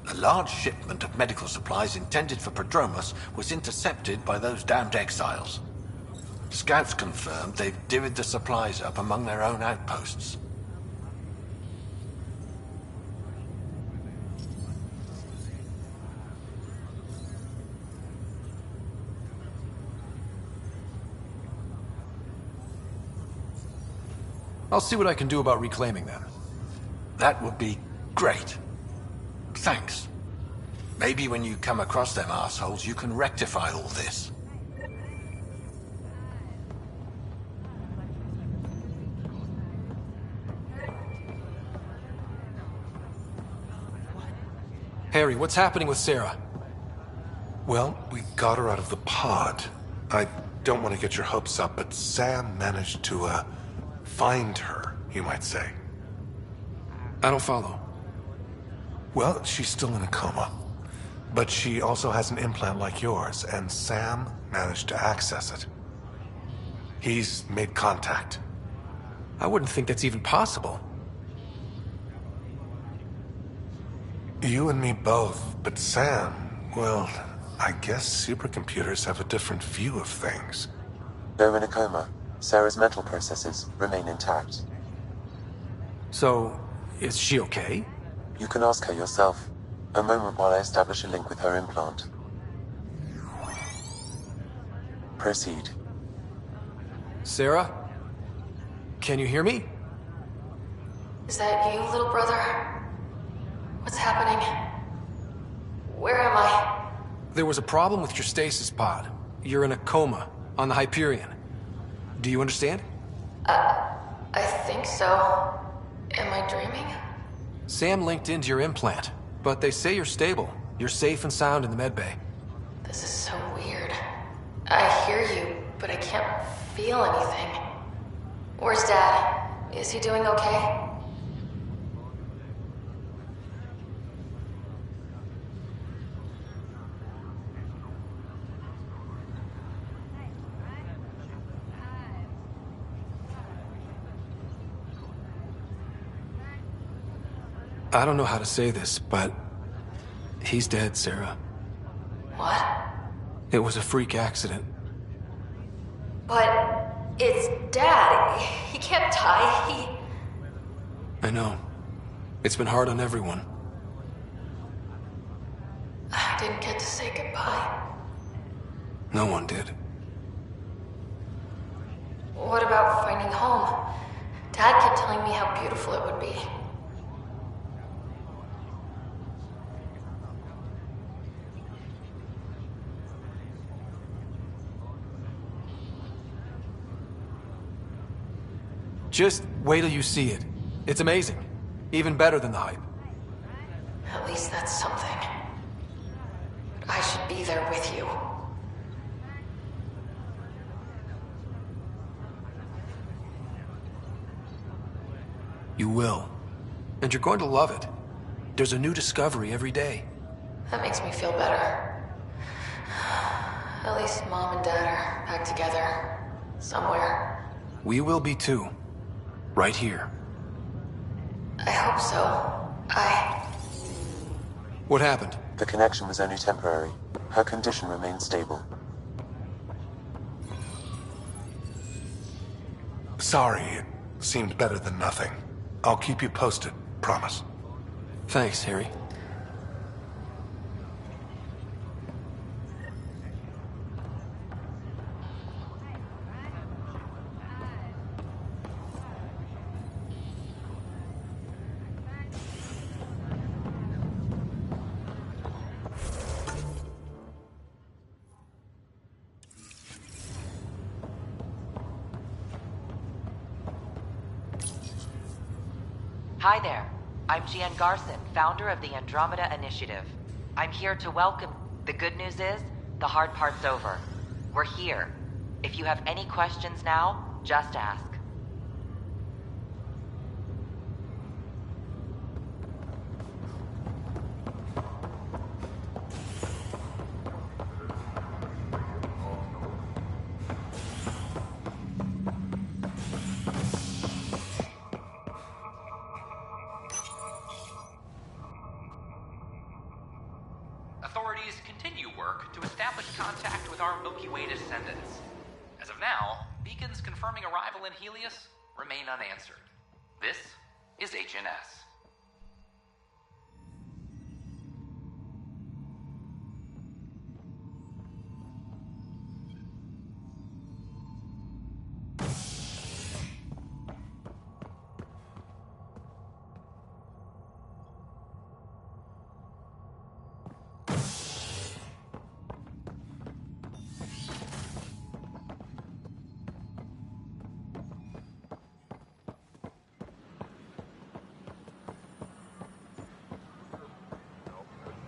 A large shipment of medical supplies intended for Prodromos was intercepted by those damned exiles. Scouts confirmed they've divvied the supplies up among their own outposts. I'll see what I can do about reclaiming them. That would be great. Thanks. Maybe when you come across them assholes, you can rectify all this. Harry, what's happening with Sarah? Well, we got her out of the pod. I don't want to get your hopes up, but Sam managed to, find her, you might say. I don't follow. Well, she's still in a coma. But she also has an implant like yours, and Sam managed to access it. He's made contact. I wouldn't think that's even possible. You and me both, but Sam, well, I guess supercomputers have a different view of things. Though in a coma, Sarah's mental processes remain intact. So, is she okay? You can ask her yourself. A moment while I establish a link with her implant. Proceed. Sarah? Can you hear me? Is that you, little brother? What's happening? Where am I? There was a problem with your stasis pod. You're in a coma on the Hyperion. Do you understand? I think so. Am I dreaming? Sam linked into your implant, but they say you're stable. You're safe and sound in the medbay. This is so weird. I hear you, but I can't feel anything. Where's Dad? Is he doing okay? I don't know how to say this, but he's dead, Sarah. What? It was a freak accident. But it's Dad. He can't die. I know. It's been hard on everyone. I didn't get to say goodbye. No one did. What about finding home? Dad kept telling me how beautiful it would be. Just wait till you see it. It's amazing. Even better than the hype. At least that's something. I should be there with you. You will. And you're going to love it. There's a new discovery every day. That makes me feel better. At least Mom and Dad are back together. Somewhere. We will be too. Right here. I hope so. What happened? The connection was only temporary. Her condition remained stable. Sorry, it seemed better than nothing. I'll keep you posted, promise. Thanks, Harry. Hi there. I'm Gian Garson, founder of the Andromeda Initiative. I'm here to welcome... The good news is, the hard part's over. We're here. If you have any questions now, just ask. Authorities continue work to establish contact with our Milky Way descendants. As of now, beacons confirming arrival in Helios remain unanswered. This is HNS.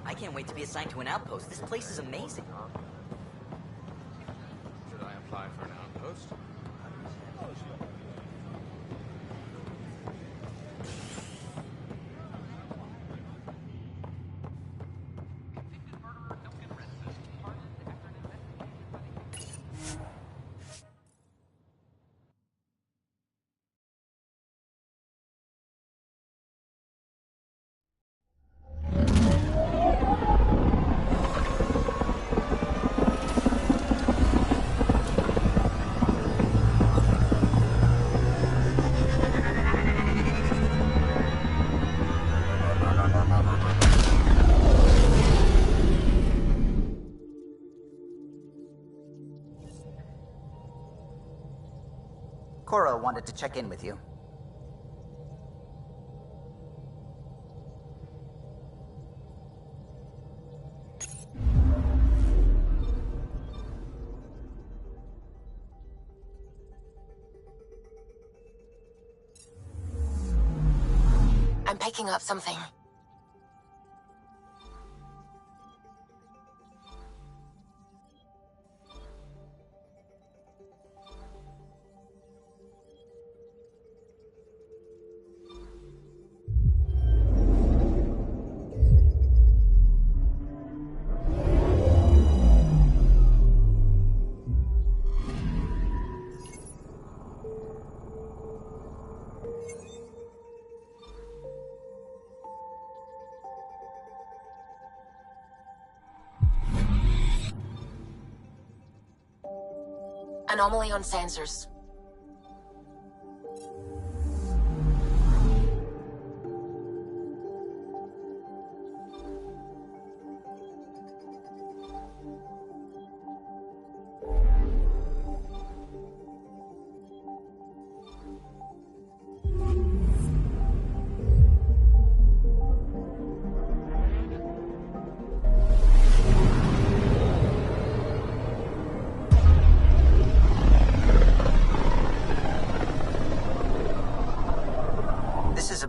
I can't wait to be assigned to an outpost. This place is amazing. Should I apply for an outpost? Cora wanted to check in with you. I'm picking up something. Anomaly on sensors.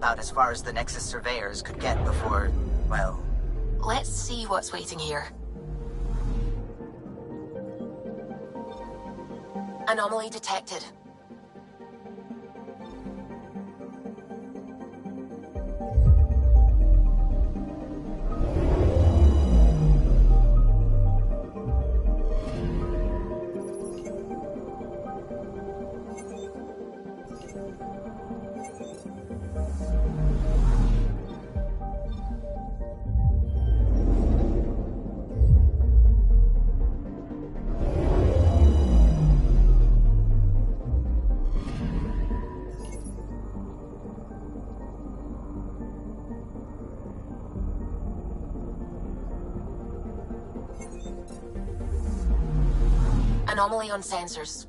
about as far as the Nexus surveyors could get before, well... Let's see what's waiting here. Anomaly detected. Anomaly on sensors.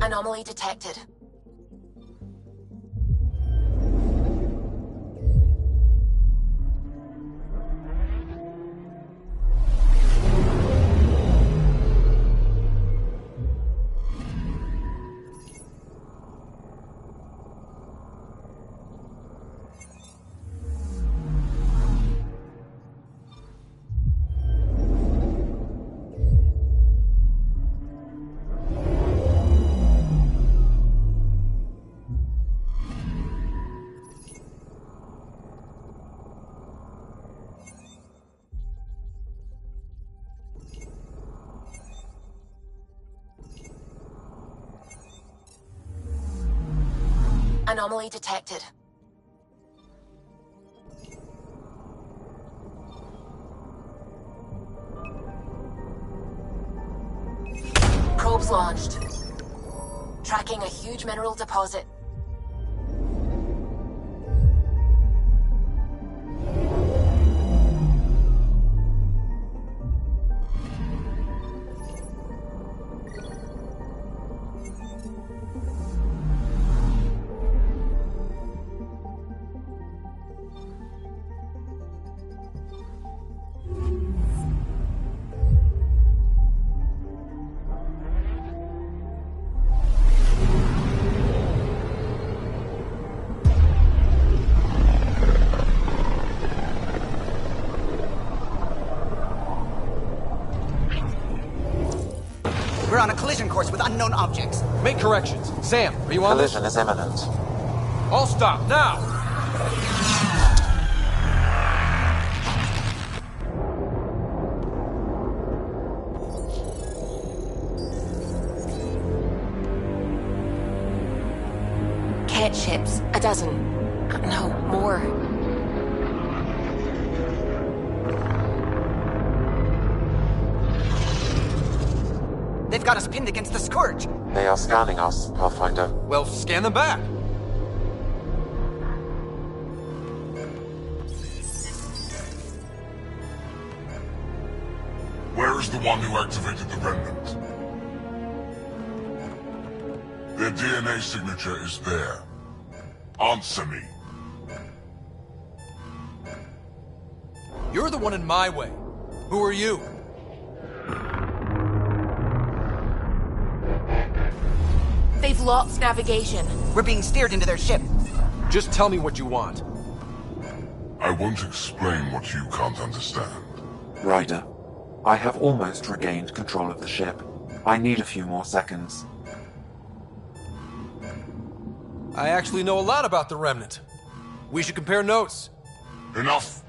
Anomaly detected. Anomaly detected. Probes launched. Tracking a huge mineral deposit. We're on a collision course with unknown objects. Make corrections. Sam, are you on this? Collision is imminent. All stop, now! Cat ships. A dozen. No, more. They've got us pinned against the Scourge. They are scanning us, Pathfinder. Well, scan them back. Where is the one who activated the remnant? Their DNA signature is there. Answer me. You're the one in my way. Who are you? They've lost navigation. We're being steered into their ship. Just tell me what you want. I won't explain what you can't understand. Ryder, I have almost regained control of the ship. I need a few more seconds. I actually know a lot about the Remnant. We should compare notes. Enough!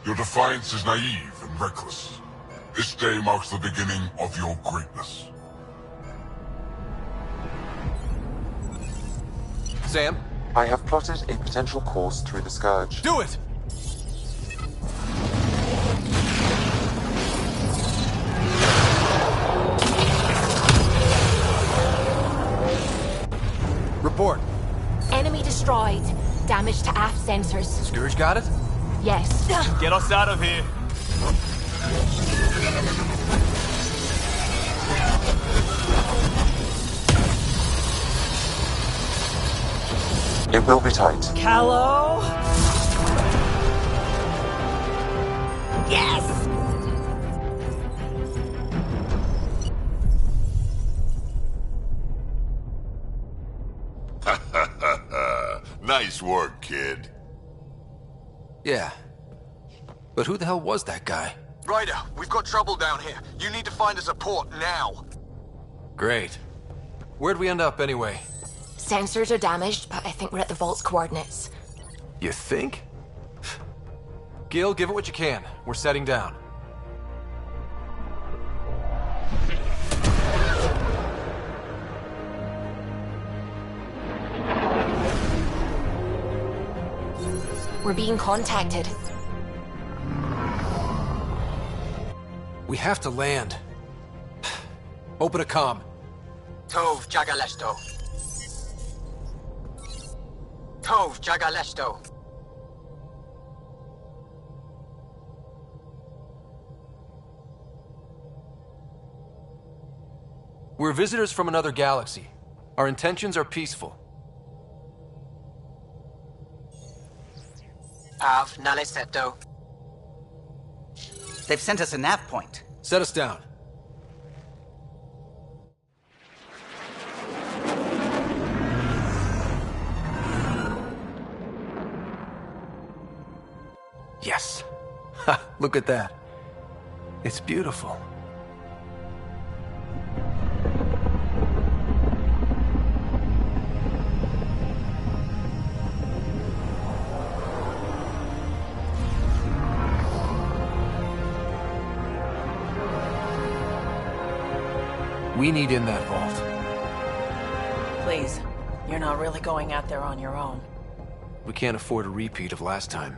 Your defiance is naive and reckless. This day marks the beginning of your greatness. Sam? I have plotted a potential course through the Scourge. Do it! destroyed. Damage to aft sensors. Scourge got it? Yes. Get us out of here. It will be tight. Callow? Yes! Nice work, kid. Yeah. But who the hell was that guy? Ryder, we've got trouble down here. You need to find us a port now. Great. Where'd we end up anyway? Sensors are damaged, but I think we're at the vault's coordinates. You think? Gil, give it what you can. We're setting down. We're being contacted. We have to land. Open a comm. Tov Jagalesto. Tov Jagalesto. We're visitors from another galaxy. Our intentions are peaceful. Av Naleseto. They've sent us a nav point. Set us down. Yes. Ha, look at that. It's beautiful. We need in that vault. Please, you're not really going out there on your own. We can't afford a repeat of last time.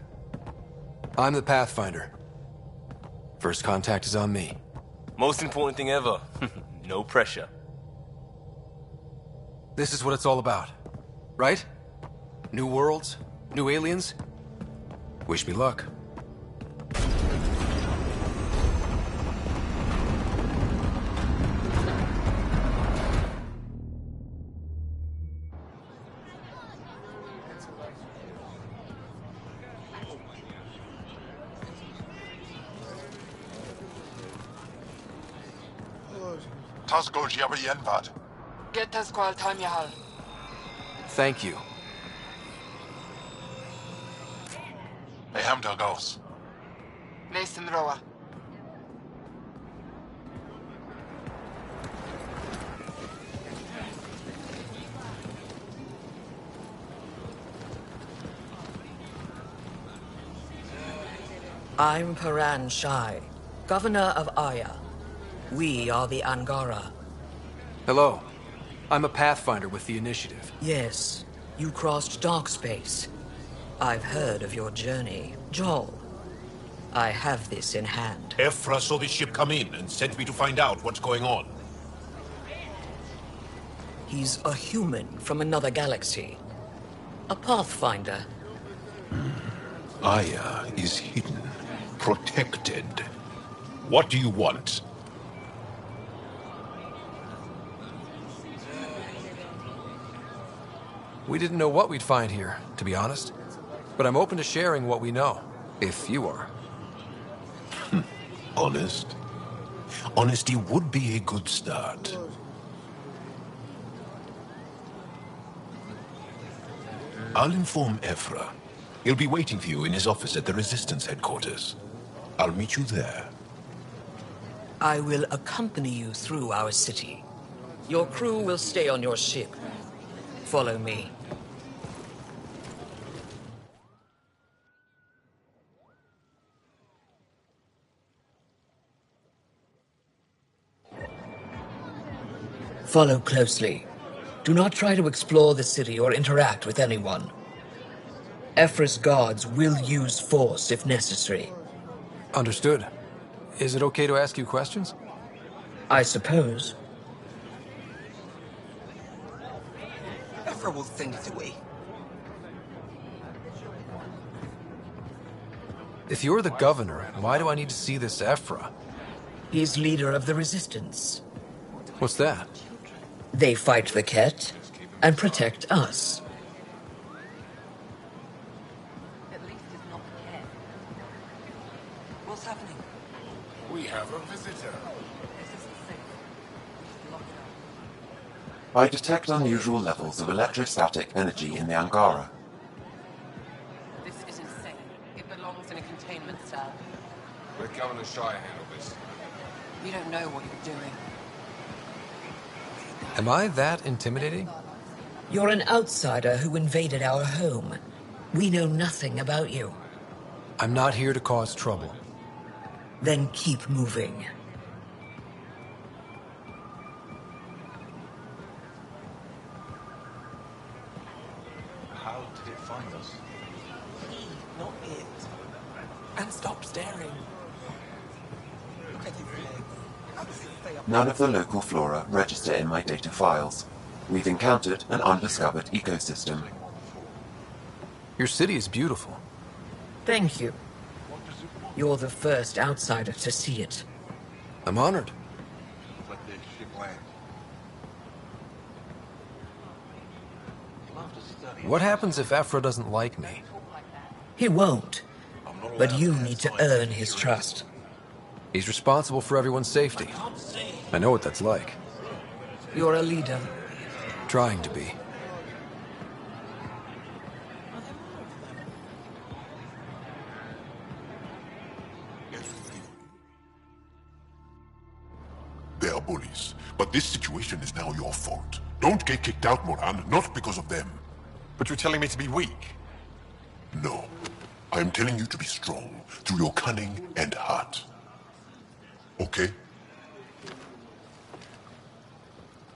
I'm the Pathfinder. First contact is on me. Most important thing ever. No pressure. This is what it's all about, right? New worlds, new aliens. Wish me luck. Thank you. I'm Paran Shai, Governor of Aya. We are the Angara. Hello. I'm a Pathfinder with the Initiative. Yes, you crossed dark space. I've heard of your journey, Joel. I have this in hand. Ephra saw the ship come in and sent me to find out what's going on. He's a human from another galaxy. A Pathfinder. Aya is hidden, protected. What do you want? We didn't know what we'd find here, to be honest. But I'm open to sharing what we know, if you are. Honest? Honesty would be a good start. I'll inform Ephra. He'll be waiting for you in his office at the Resistance headquarters. I'll meet you there. I will accompany you through our city. Your crew will stay on your ship. Follow me. Follow closely. Do not try to explore the city or interact with anyone. Ephra's guards will use force if necessary. Understood. Is it okay to ask you questions? I suppose. Ephra will send us away. If you're the governor, why do I need to see this Ephra? He's leader of the Resistance. What's that? They fight the Ket and protect us. What's happening? We have a visitor. I detect unusual levels of electrostatic energy in the Angara. This is insane. It belongs in a containment cell. Let Governor Shire handle this. You don't know what you're doing. Am I that intimidating? You're an outsider who invaded our home. We know nothing about you. I'm not here to cause trouble. Then keep moving. How did it find us? He, not it. And stop staring. Look at his legs. None of the local flora register in my data files. We've encountered an undiscovered ecosystem. Your city is beautiful. Thank you. You're the first outsider to see it. I'm honored. Let this ship land. What happens if Ephra doesn't like me? He won't. But you need to earn his trust. He's responsible for everyone's safety. I know what that's like. You're a leader. Trying to be. They are bullies, but this situation is now your fault. Don't get kicked out, Moran, not because of them. But you're telling me to be weak? No. I am telling you to be strong through your cunning and heart. Okay?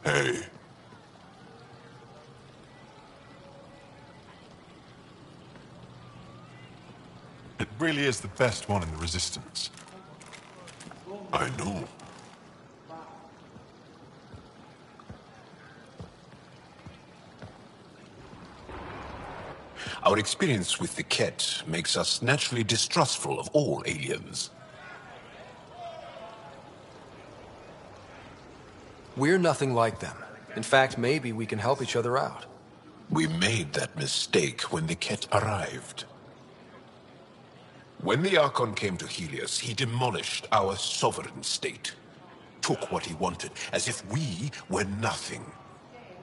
Hey. It really is the best one in the Resistance. I know. Our experience with the Ket makes us naturally distrustful of all aliens. We're nothing like them. In fact, maybe we can help each other out. We made that mistake when the Ket arrived. When the Archon came to Helios, he demolished our sovereign state. Took what he wanted, as if we were nothing.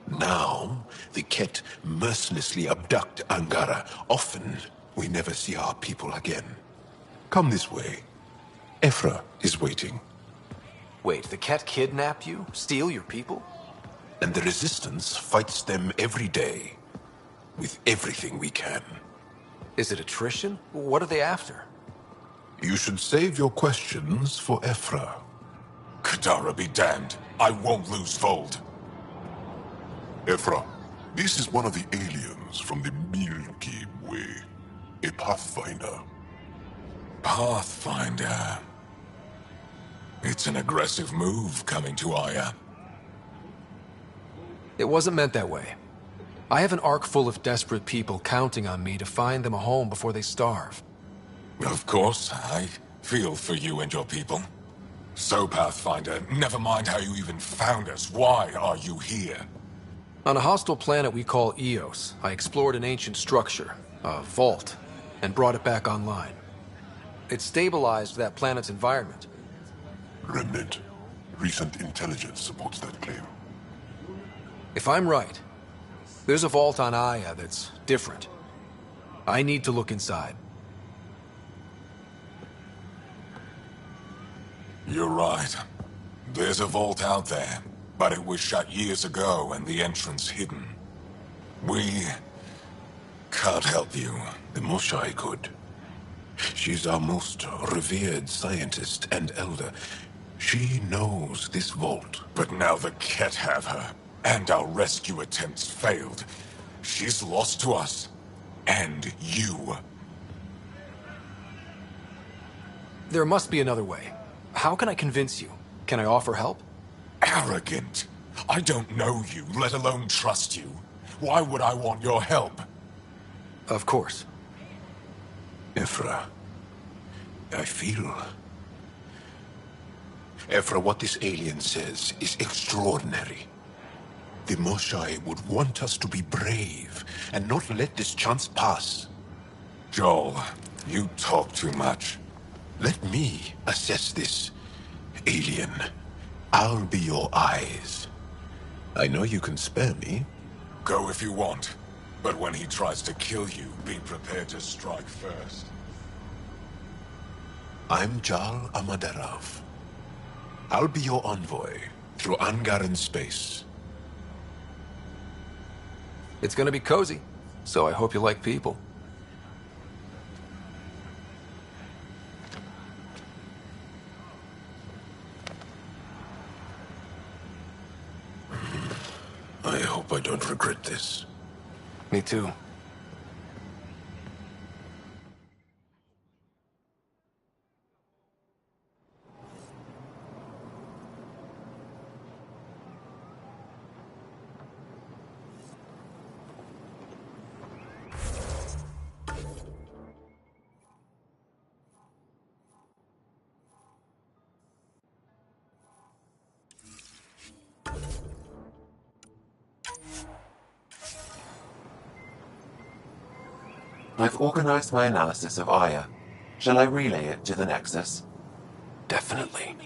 Now, the Ket mercilessly abduct Angara. Often, we never see our people again. Come this way. Ephra is waiting. Wait, the Ket kidnap you? Steal your people? And the Resistance fights them every day. With everything we can. Is it attrition? What are they after? You should save your questions for Ephra. Kadara be damned. I won't lose Vold. Ephra, this is one of the aliens from the Milky Way. A Pathfinder. Pathfinder. It's an aggressive move coming to Aya. It wasn't meant that way. I have an ark full of desperate people counting on me to find them a home before they starve. Of course, I feel for you and your people. So, Pathfinder, never mind how you even found us. Why are you here? On a hostile planet we call Eos, I explored an ancient structure, a vault, and brought it back online. It stabilized that planet's environment. Remnant. Recent intelligence supports that claim. If I'm right, there's a vault on Aya that's different. I need to look inside. You're right. There's a vault out there, but it was shut years ago and the entrance hidden. We can't help you. The Moshai could. She's our most revered scientist and elder. She knows this vault. But now the Ket have her, and our rescue attempts failed. She's lost to us, and you. There must be another way. How can I convince you? Can I offer help? Arrogant. I don't know you, let alone trust you. Why would I want your help? Of course. Ephra, I feel. Ephra, what this alien says is extraordinary. The Moshae would want us to be brave and not let this chance pass. Joel, you talk too much. Let me assess this, alien. I'll be your eyes. I know you can spare me. Go if you want. But when he tries to kill you, be prepared to strike first. I'm Jal Amaderov. I'll be your envoy through Angaran space. It's gonna be cozy, so I hope you like people. I hope I don't regret this. Me too. I've organized my analysis of Aya. Shall I relay it to the Nexus? Definitely.